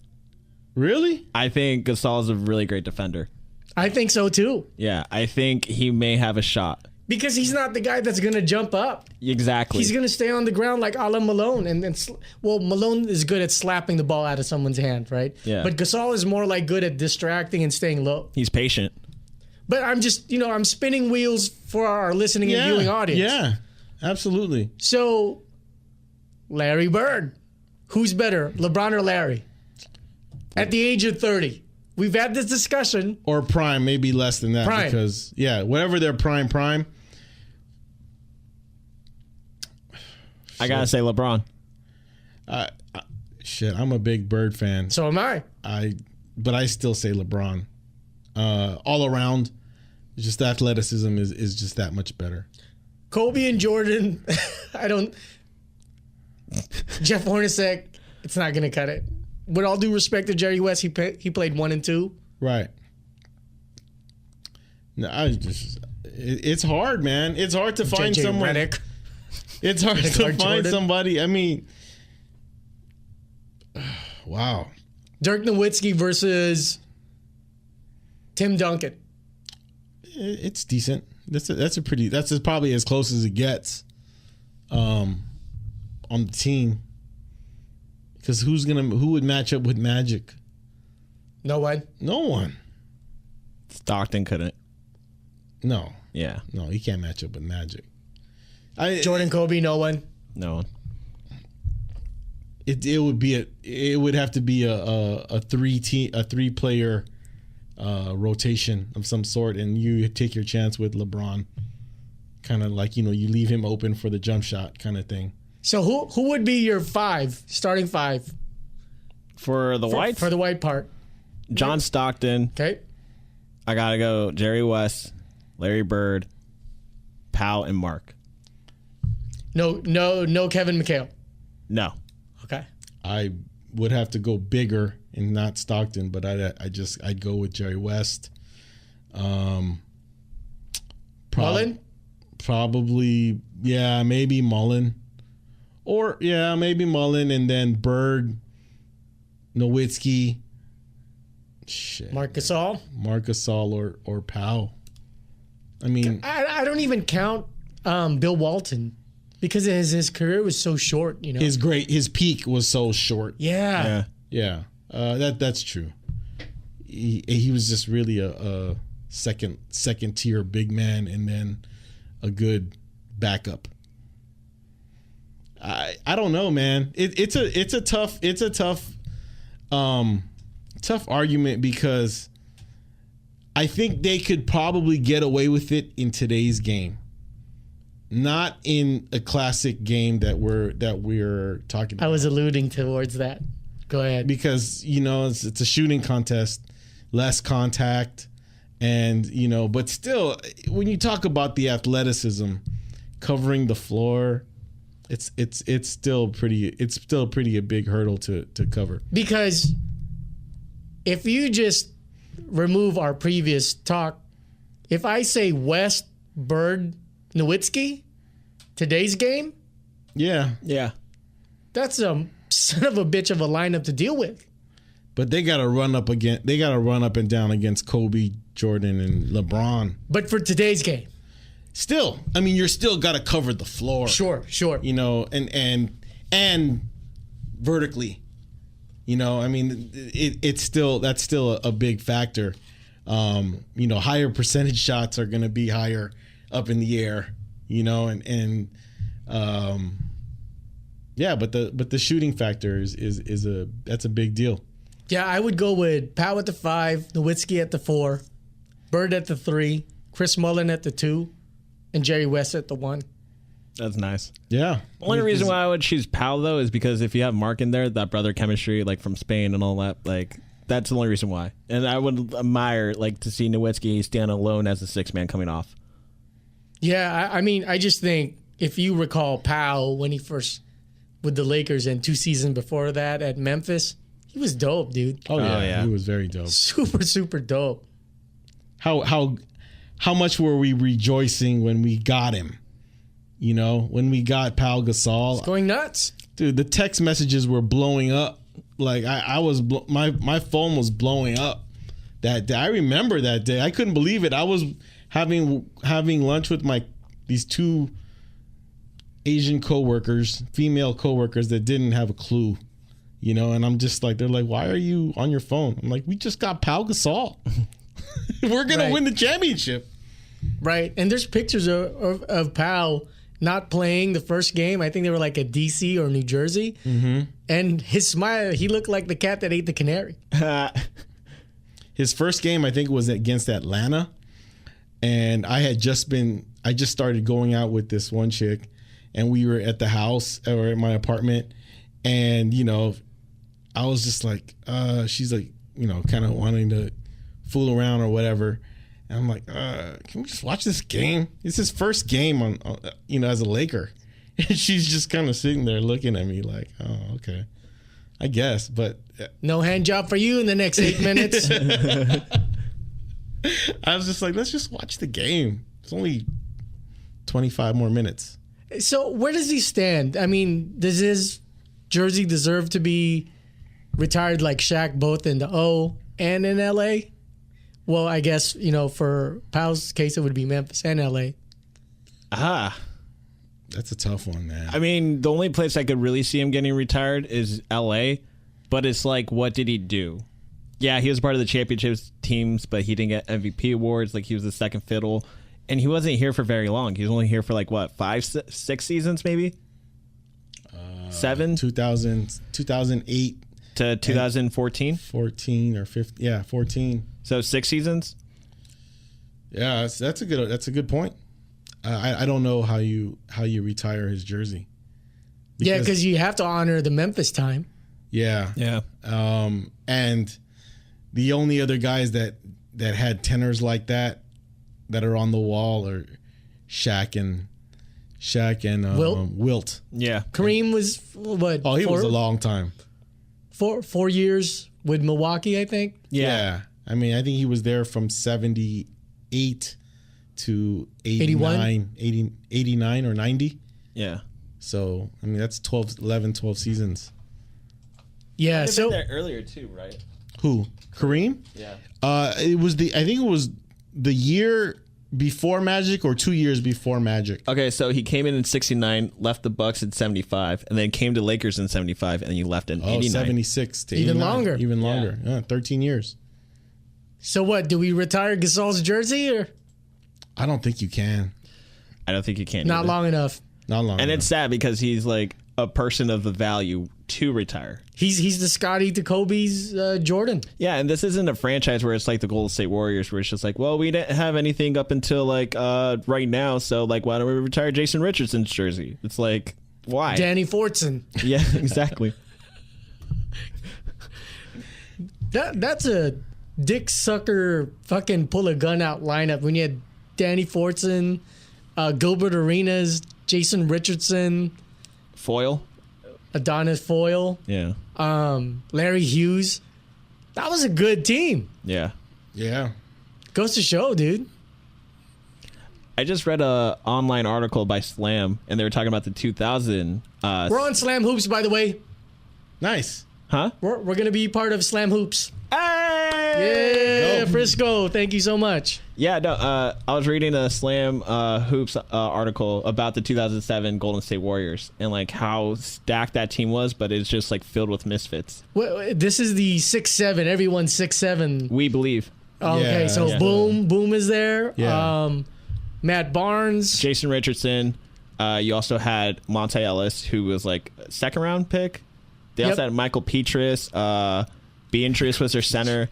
Really? I think Gasol's a really great defender. I think so too. Yeah, I think he may have a shot. Because he's not the guy that's going to jump up. Exactly. He's going to stay on the ground like a la Malone. Well, Malone is good at slapping the ball out of someone's hand, right? Yeah. But Gasol is more like good at distracting and staying low. He's patient. But I'm just, I'm spinning wheels for our listening and viewing audience. Yeah, absolutely. So, Larry Bird. Who's better, LeBron or Larry? At the age of 30. We've had this discussion. Or prime, maybe less than that. Prime. Because, whatever their prime. I got to say LeBron. I'm a big Bird fan. So am I. But I still say LeBron. All around, just athleticism is just that much better. Kobe and Jordan, Jeff Hornacek, it's not going to cut it. With all due respect to Jerry West, he played 1 and 2. Right. No, it's hard, man. It's hard to find JJ someone. Redick. It's hard to find Jordan. somebody. I mean, wow. Dirk Nowitzki versus Tim Duncan. It's decent. That's probably as close as it gets on the team. Because who would match up with Magic? No one. No one. Stockton couldn't. No. Yeah, No, he can't match up with Magic. Jordan, Kobe, no one. no one. It would have to be a three player rotation of some sort, and you take your chance with LeBron. Kind of like, you leave him open for the jump shot kind of thing. So who would be your starting five For the Whites, for the white part? John Stockton. Okay. I gotta go Jerry West, Larry Bird, Powell, and Mark. No Kevin McHale. No. Okay. I would have to go bigger and not Stockton, but I'd go with Jerry West. Mullen? Probably, yeah, maybe Mullen. Or, yeah, maybe Mullen, and then Bird, Nowitzki. Shit. Marc Gasol? Marc Gasol or Powell. I mean, I don't even count Bill Walton because his career was so short. his peak was so short. Yeah. Yeah, that's true. He was just really a second tier big man, and then a good backup. I don't know, man. It's a tough argument because I think they could probably get away with it in today's game, not in a classic game that we're talking about. I was alluding towards that. Go ahead. Because it's a shooting contest, less contact, and but still, when you talk about the athleticism, covering the floor, it's still pretty a big hurdle to cover. Because if you just remove our previous talk, if I say West, Bird, Nowitzki, today's game, Yeah, that's a son of a bitch of a lineup to deal with. but they got to run up and down against Kobe, Jordan, and LeBron. But for today's game, Still, I mean, you're still got to cover the floor. sure. And vertically. I mean, that's still a big factor. Higher percentage shots are going to be higher up in the air. But the shooting factor that's a big deal. Yeah, I would go with Powell at the 5, Nowitzki at the 4, Bird at the 3, Chris Mullin at the 2, and Jerry West at the 1. That's nice. Yeah. The only reason why I would choose Powell, though, is because if you have Mark in there, that brother chemistry, like from Spain and all that, like that's the only reason why. And I would admire, like, to see Nowitzki stand alone as the sixth man coming off. Yeah, I mean, I just think if you recall Powell when he first with the Lakers and 2 seasons before that at Memphis, he was dope, dude. Oh yeah, yeah. He was very dope. Super, super dope. How much were we rejoicing when we got him? When we got Pau Gasol, Going nuts. dude, the text messages were blowing up. Like I was, my phone was blowing up that day. I remember that day. I couldn't believe it. I was having lunch with these 2 Asian coworkers, female coworkers that didn't have a clue, and I'm just like, they're like, why are you on your phone? I'm like, we just got Pau Gasol. We're gonna Right. win the championship. Right. And there's pictures of Powell not playing the first game. I think they were like at DC or New Jersey. Mm-hmm. And his smile, he looked like the cat that ate the canary. His first game, I think, was against Atlanta, and I just started going out with this one chick, and we were at the house or at my apartment, and I was just like, she's like, kind of wanting to fool around or whatever. And I'm like, can we just watch this game? It's his first game on as a Laker. And she's just kind of sitting there looking at me like, oh, okay, I guess. But No hand job for you in the next 8 minutes. I was just like, let's just watch the game. It's only 25 more minutes. So where does he stand? I mean, does his jersey deserve to be retired like Shaq, both in the O and in LA? Well, I guess, for Powell's case, it would be Memphis and LA. That's a tough one, man. I mean, the only place I could really see him getting retired is L.A., but it's like, what did he do? Yeah, he was part of the championships teams, but he didn't get MVP awards. Like, he was the second fiddle. And he wasn't here for very long. He was only here for, like, what, 6 seasons, maybe? 7? 2008 to 2014? 14 or 15. Yeah, 14. So 6 seasons? Yeah, that's a good point. I don't know how you retire his jersey. Yeah, because you have to honor the Memphis time. Yeah. Yeah. And the only other guys that had tenors like that are on the wall are Shaq and Wilt. Yeah. Kareem was what? Oh, he was a long time. 4 years with Milwaukee, I think. Yeah. I mean, I think he was there from 78 to 89, 89 or 90. Yeah. So, I mean, that's 12 seasons. Yeah, so there earlier too, right? Who? Kareem? Yeah. I think it was the year before Magic or 2 years before Magic. Okay, so he came in 69, left the Bucks in 75, and then came to Lakers in 75, and then you left in 89. 76 to Even 89. longer. Even longer. Yeah, 13 years. So what? Do we retire Gasol's jersey or I don't think you can. I don't think you can. not either. long enough? Not long. And enough. it's sad because he's like a person of the value to retire. He's the Scotty to Kobe's Jordan. Yeah, and this isn't a franchise where it's like the Golden State Warriors, where it's just like, well, we didn't have anything up until like right now, so like, why don't we retire Jason Richardson's jersey? It's like, why? Danny Fortson. Yeah, exactly. That's a dick sucker fucking pull a gun out lineup when you had Danny Fortson, Gilbert Arenas, Jason Richardson, Foil. Adonis Foyle, Yeah. Larry Hughes. That was a good team. Yeah. Yeah. Goes to show, dude. I just read a online article by Slam, and they were talking about the 2000. We're on Slam Hoops, by the way. Nice. Huh? We're going to be part of Slam Hoops. Hey! Yeah, Frisco. Thank you so much. Yeah, no, I was reading a Slam Hoops article about the 2007 Golden State Warriors and like how stacked that team was, but it's just like filled with misfits. Well, this is the 6'7". Everyone's 6'7". We believe. Okay, Yeah. so Yeah. Boom is there. Yeah. Matt Barnes. Jason Richardson. You also had Monte Ellis, who was like a second round pick. They also Yep. had Michael Petrus. Beatrice was their center.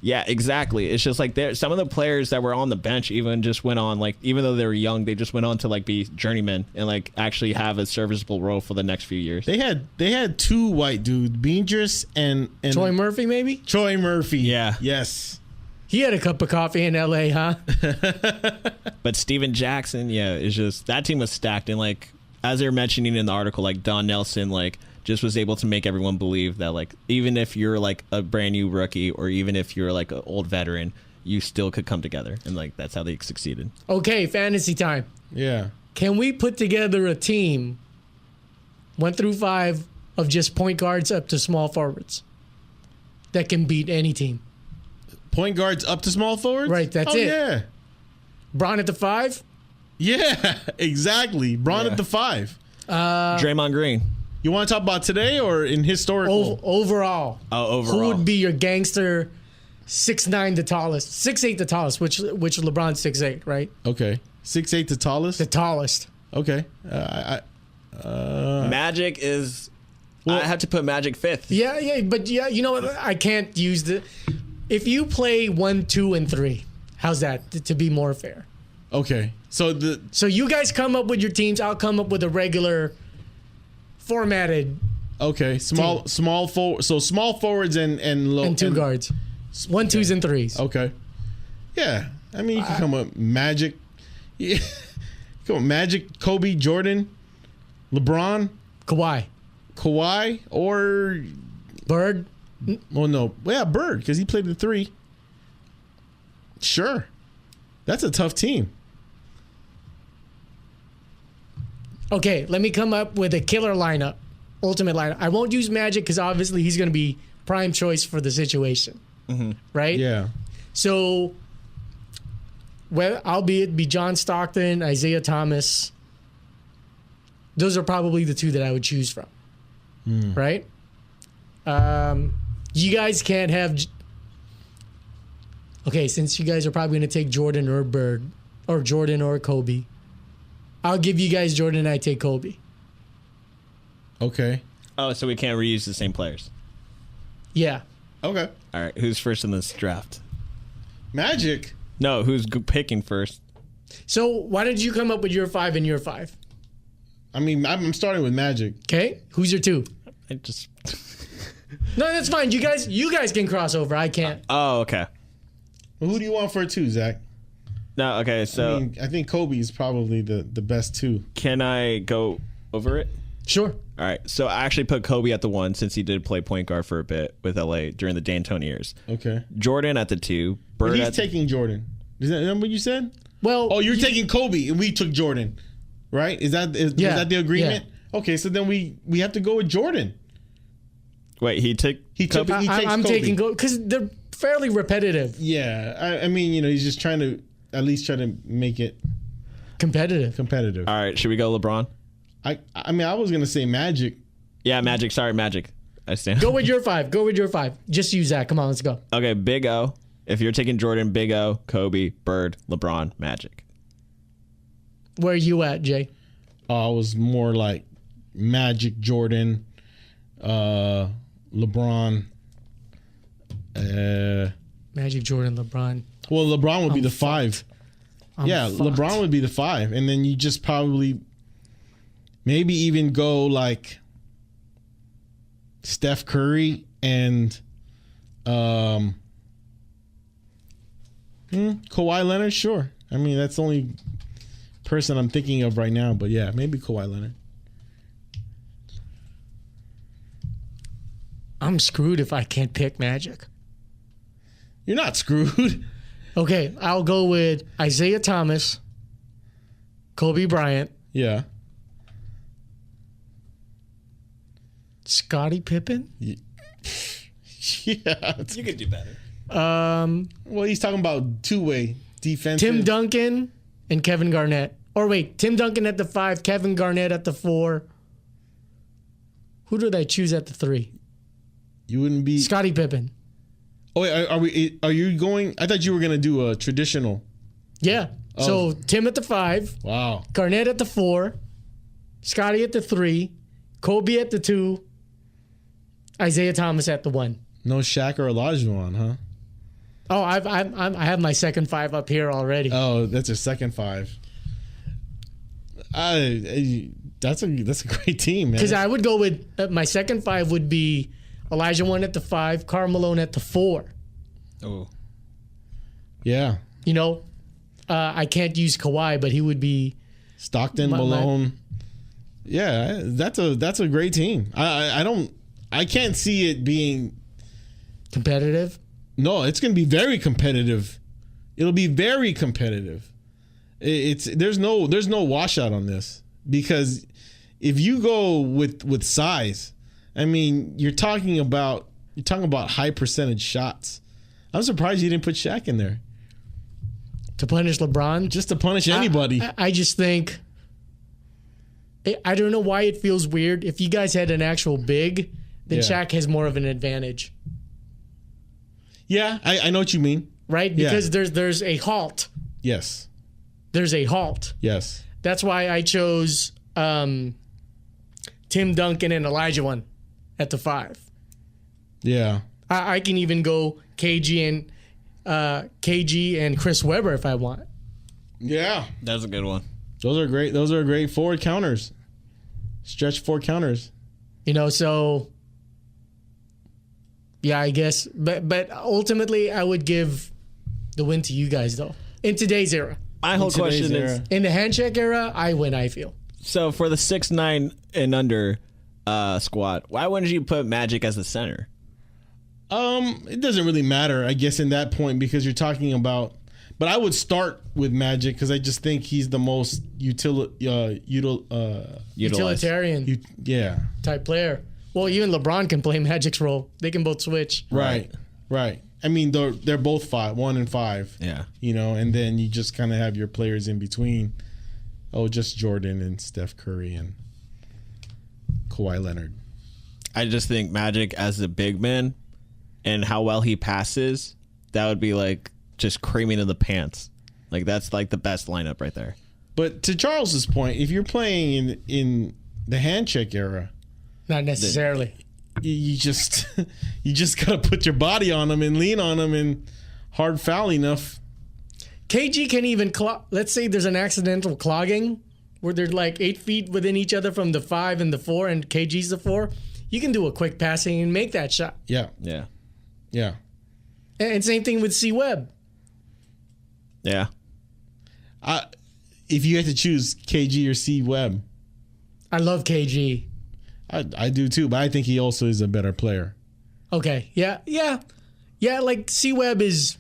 Yeah, exactly. It's just like some of the players that were on the bench even just went on, like, even though they were young, they just went on to like be journeymen and like actually have a serviceable role for the next few years. They had two white dudes, Beatrice and Troy Murphy, maybe? Troy Murphy. Yeah. Yes. He had a cup of coffee in L.A., huh? But Steven Jackson, yeah, it's just that team was stacked. And like, as they were mentioning in the article, like Don Nelson, like, just was able to make everyone believe that, like, even if you're like a brand new rookie or even if you're like an old veteran, you still could come together. And like, that's how they succeeded. Okay, fantasy time. Yeah. Can we put together a team, 1 through 5, of just point guards up to small forwards that can beat any team? Point guards up to small forwards? Right, that's oh, it. Yeah. Braun at the 5? Yeah, exactly. Braun Yeah. at the 5. Draymond Green. You want to talk about today or in historical? Overall. Oh, overall. Who would be your gangster 6'9", the tallest? 6'8", the tallest, which LeBron's 6'8", right? Okay. 6'8" the tallest? The tallest. Okay. Magic is. Well- I have to put Magic 5th. Yeah, but yeah, you know what? I can't use the. If you play 1, 2, and 3, how's that to be more fair? Okay. So So you guys come up with your teams. I'll come up with a regular formatted small forward. So small forwards and low and 2 guards. 1, 2s, and 3s. Okay. Yeah. I mean, you can come up Magic. Yeah. Come on, Magic, Kobe, Jordan, LeBron, Kawhi, or Bird. well, no, yeah, Bird because he played the 3. Sure, that's a tough team. Okay, let me come up with a killer lineup, ultimate lineup. I won't use Magic because obviously he's going to be prime choice for the situation, right? Yeah. So, well, albeit be John Stockton, Isaiah Thomas. Those are probably the 2 that I would choose from, right? You guys can't have Okay, since you guys are probably going to take Jordan or Bird, or Jordan or Kobe, I'll give you guys Jordan and I take Kobe. Okay. Oh, so we can't reuse the same players. Yeah. Okay. All right, who's first in this draft? Magic. No, who's picking first? So why did you come up with your 5 and your 5? I mean, I'm starting with Magic. Okay, who's your 2? I just. No, that's fine. You guys can cross over. I can't. Oh, okay. Well, who do you want for a 2, Zach? No, okay. So I think Kobe is probably the best 2. can I go over it? Sure. All right. So I actually put Kobe at the 1 since he did play point guard for a bit with LA during the D'Antoni years. Okay. Jordan at the 2. But Bird he's at taking Jordan. Is that what you said? Well, Oh, you're taking Kobe and we took Jordan, right? Is that Yeah, that the agreement? Okay, so then we have to go with Jordan. Wait, he took. He took. Kobe? He takes I'm Kobe. taking because they're fairly repetitive, Yeah, I mean, he's just trying to at least try to make it competitive. competitive. All right. Should we go LeBron? I mean, I was gonna say Magic. Yeah, Magic. Sorry, Magic. I stand. Go with your 5. Go with your 5. Just you, Zach. Come on, let's go. Okay, Big O. If you're taking Jordan, Big O, Kobe, Bird, LeBron, Magic. Where are you at, Jay? I was more like Magic, Jordan, LeBron. Magic, Jordan, LeBron. Well, LeBron would be I'm the fucked. 5. I'm Yeah, fucked. LeBron would be the 5, and then you just probably maybe even go like Steph Curry and Kawhi Leonard. Sure, I mean that's the only person I'm thinking of right now, but yeah, maybe Kawhi Leonard. I'm screwed if I can't pick Magic. You're not screwed. Okay, I'll go with Isaiah Thomas, Kobe Bryant, Yeah. Scottie Pippen. Yeah. You could do better. Well, he's talking about two-way defensive. Tim Duncan and Kevin Garnett. Or wait, Tim Duncan at the 5, Kevin Garnett at the 4. Who did I choose at the 3? You wouldn't be. Scottie Pippen. Oh, wait, are you going? I thought you were gonna do a traditional. Yeah. So Tim at the 5, Wow. Garnett at the 4, Scottie at the 3, Kobe at the 2, Isaiah Thomas at the 1. No Shaq or Olajuwon, huh? Oh, I have my second 5 up here already. Oh, that's a second 5. That's a great team, man. Because I would go with my second 5 would be Elijah 1 at the 5, Karl Malone at the 4. Oh. Yeah, You know, I can't use Kawhi, but he would be. Stockton, Malone. Yeah, that's a great team. I can't see it being. Competitive. No, it's going to be very competitive. It'll be very competitive. There's no washout on this, because if you go with size, I mean, you're talking about high percentage shots. I'm surprised you didn't put Shaq in there To punish LeBron. just to punish anybody. I just think. I don't know why it feels weird. If you guys had an actual big, then Yeah. Shaq has more of an advantage, Yeah, I know what you mean. right? Yeah. Because there's a halt. Yes, There's a halt. yes. That's why I chose Tim Duncan and Elijah 1 at the 5. Yeah. I can even go KG and Chris Webber if I want. Yeah. That's a good one. Those are great. Those are great forward counters. Stretch forward counters. You know, so yeah, I guess. But ultimately, I would give the win to you guys, though. In today's era. My whole today's question is: era. In the handshake era, I win, I feel. so for the 6'9" and under squad, why wouldn't you put Magic as the center? It doesn't really matter, I guess, in that point, because you're talking about. But I would start with Magic because I just think he's the most Utilitarian yeah. type player. Well, even LeBron can play Magic's role. They can both switch. Right. I mean, they're both 1 and 5. Yeah. You know, and then you just kind of have your players in between. Oh, just Jordan and Steph Curry and Kawhi Leonard. I just think Magic as a big man and how well he passes, that would be like just creaming in the pants. Like that's like the best lineup right there. But to Charles's point, if you're playing in the hand check era, Not necessarily. you just gotta put your body on them and lean on them and hard foul enough. KG can even let's say there's an accidental clogging where they're like 8 feet within each other from the 5 and the 4, and KG's the 4. You can do a quick passing and make that shot. Yeah, Yeah. yeah. And same thing with C Webb. Yeah. If you had to choose KG or C Webb, I love KG. I do too, but I think he also is a better player. Okay. Yeah. Like C Webb is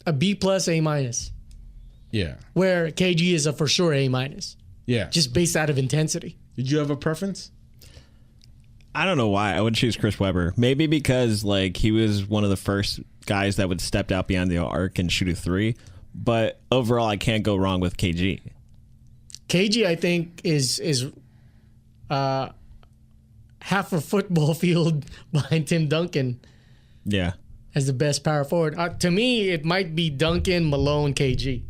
a B+, A-, Yeah, where KG is a for sure A-, yeah. just based out of intensity. Did you have a preference? I don't know why I would choose Chris Webber. Maybe because like he was one of the first guys that would step out behind the arc and shoot a 3. But overall, I can't go wrong with KG. KG, I think, is half a football field behind Tim Duncan Yeah. as the best power forward. To me, it might be Duncan, Malone, KG.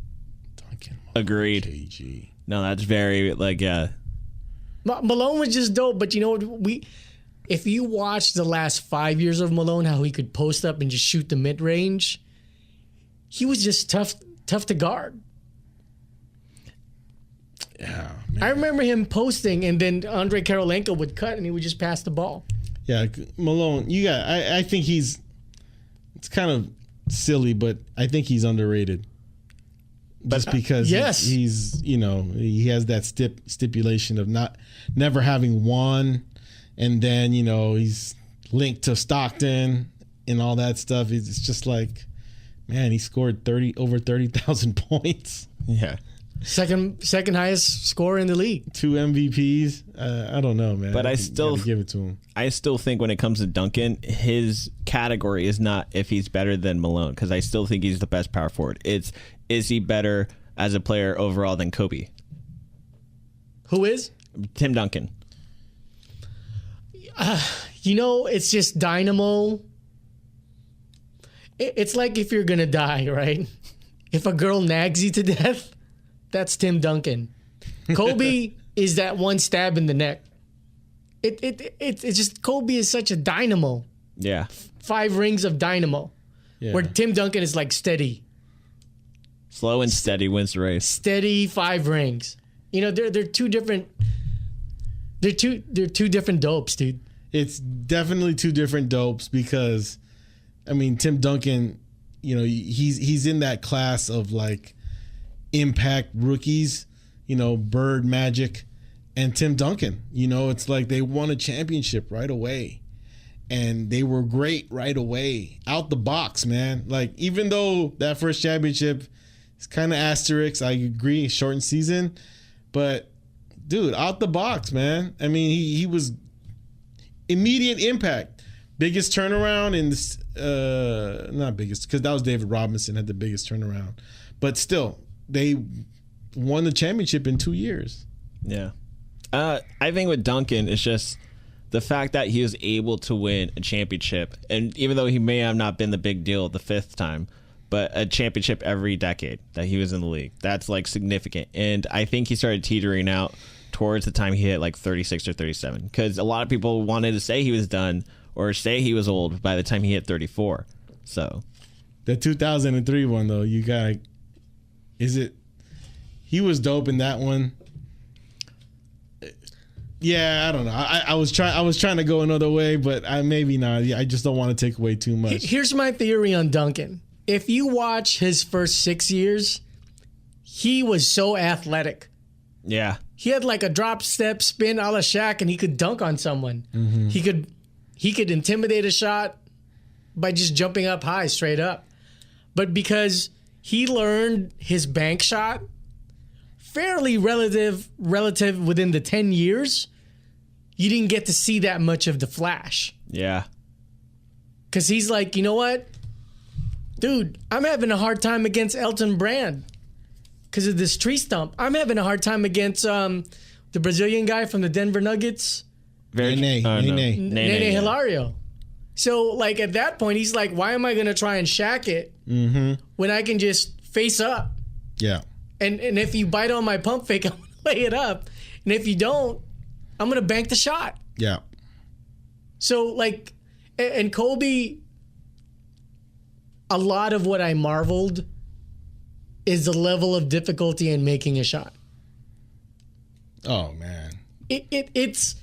Duncan, Agreed. KG. No, that's very like yeah. Malone was just dope, but you know what? If you watch the last 5 years of Malone, how he could post up and just shoot the mid range, he was just tough to guard. Yeah, I remember him posting, and then Andre Karolinko would cut, and he would just pass the ball. yeah. Malone, you got. I think he's. It's kind of silly, but I think he's underrated. Just because yes. he's he has that stipulation of never having won, and then he's linked to Stockton and all that stuff. It's just like, man, he scored over 30,000 points, Yeah. Second highest scorer in the league. 2 MVPs. I don't know, man. But I You still gotta give it to him. I still think when it comes to Duncan, his category is not if he's better than Malone, because I still think he's the best power forward. It's is he better as a player overall than Kobe? Who is? Tim Duncan. It's just dynamo. It's like if you're going to die, right? If a girl nags you to death, that's Tim Duncan. Kobe is that one stab in the neck. It's just Kobe is such a dynamo. Yeah. 5 rings of dynamo. Yeah. Where Tim Duncan is like steady. Slow and steady wins the race. Steady 5 rings. They're two different. They're two different dopes, dude. It's definitely 2 different dopes because, I mean, Tim Duncan, he's in that class of like impact rookies, Bird, Magic, and Tim Duncan. It's like they won a championship right away, and they were great right away out the box, man. Like even though that first championship is kind of asterisk, I agree, shortened season, but dude, out the box, man. I mean, he was immediate impact, biggest turnaround in this, not biggest because that was David Robinson had the biggest turnaround, but still they won the championship in 2 years. Yeah. I think with Duncan, it's just the fact that he was able to win a championship, and even though he may have not been the big deal the 5th time, but a championship every decade that he was in the league, that's like significant. And I think he started teetering out towards the time he hit like 36 or 37, because a lot of people wanted to say he was done or say he was old by the time he hit 34. So the 2003 one though, he was dope in that one. Yeah, I don't know. I was trying to go another way, but maybe not. I just don't want to take away too much. Here's my theory on Duncan. If you watch his first 6 years, he was so athletic. yeah, He had like a drop step spin a la Shaq, and he could dunk on someone. Mm-hmm. He could intimidate a shot by just jumping up high, straight up. But because he learned his bank shot fairly relative within the 10 years, you didn't get to see that much of the flash. yeah, Because he's like, you know what? Dude, I'm having a hard time against Elton Brand because of this tree stump. I'm having a hard time against the Brazilian guy from the Denver Nuggets, Nene Nene yeah. Hilario. So, like, at that point, he's like, why am I going to try and shack it when I can just face up? Yeah. And if you bite on my pump fake, I'm going to lay it up. And if you don't, I'm going to bank the shot. Yeah. So, like, and Kobe, a lot of what I marveled is the level of difficulty in making a shot. Oh, man. It's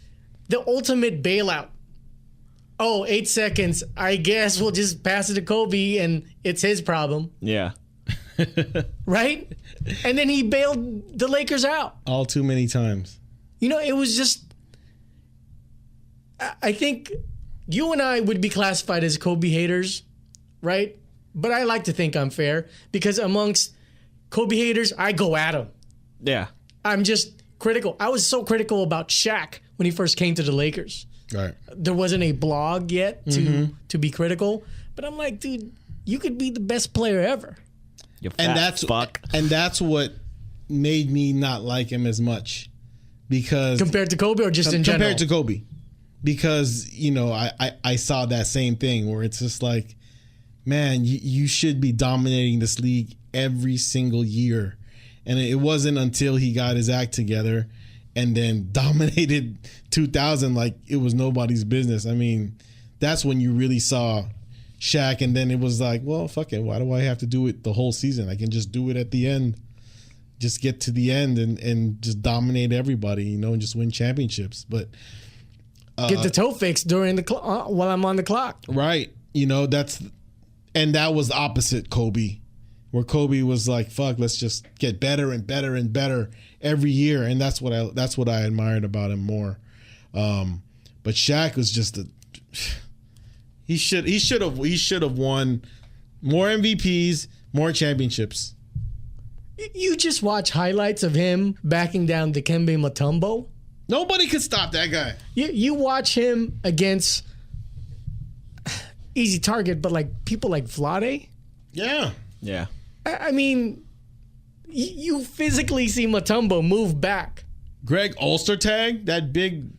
the ultimate bailout. Oh, 8 seconds. I guess we'll just pass it to Kobe and it's his problem. Yeah. Right? And then he bailed the Lakers out. All too many times. You know, it was just, I think you and I would be classified as Kobe haters, right? But I like to think I'm fair because amongst Kobe haters, I go at him. Yeah. I'm just critical. I was so critical about Shaq when he first came to the Lakers. Right. There wasn't a blog yet to be critical, but I'm like, dude, you could be the best player ever. You fat fuck. And that's what made me not like him as much, because Compared to Kobe or just in general? compared to Kobe, because I saw that same thing where it's just like, man, you should be dominating this league every single year, and it wasn't until he got his act together and then dominated 2000 like it was nobody's business. I mean, that's when you really saw Shaq, and then it was like, well, fuck it. Why do I have to do it the whole season? I can just do it at the end. Just get to the end and just dominate everybody, and just win championships. But Get the toe fixed during the while I'm on the clock. right, and that was opposite Kobe, where Kobe was like, fuck, let's just get better and better and better every year, and that's what I admired about him more. But Shaq was just he should have won more MVPs, more championships. You just watch highlights of him backing down Dikembe Mutombo. Nobody could stop that guy. You watch him against easy target, but like people like Vlade. Yeah. Yeah. I mean, you physically see Mutombo move back. Greg Ostertag, that big,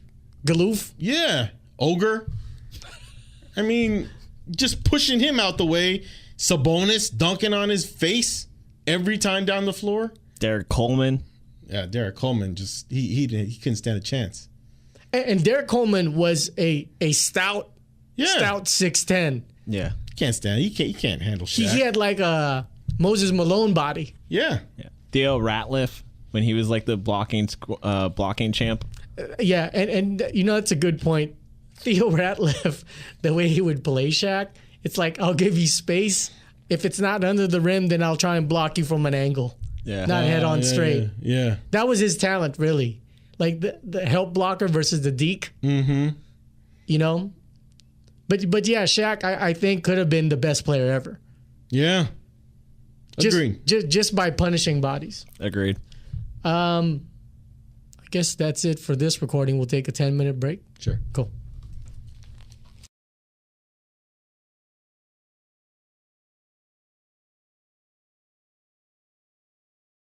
Galoof. yeah, ogre. I mean, just pushing him out the way. Sabonis dunking on his face every time down the floor. Derek Coleman. Yeah, Derek Coleman just he couldn't stand a chance. And Derek Coleman was a stout 6'10". Yeah. Can't stand. He can't handle Shaq. He had like a Moses Malone body. Yeah. Yeah. Theo Ratliff when he was like the blocking champ. Yeah, and that's a good point. Theo Ratliff, the way he would play Shaq, it's like, I'll give you space. If it's not under the rim, then I'll try and block you from an angle. Yeah. Not head on straight. Yeah. That was his talent, really. Like the help blocker versus the deke. Mm-hmm. But yeah, Shaq, I think could have been the best player ever. Yeah. Agreed. Just by punishing bodies. Agreed. I guess that's it for this recording. We'll take a 10-minute break. Sure. Cool.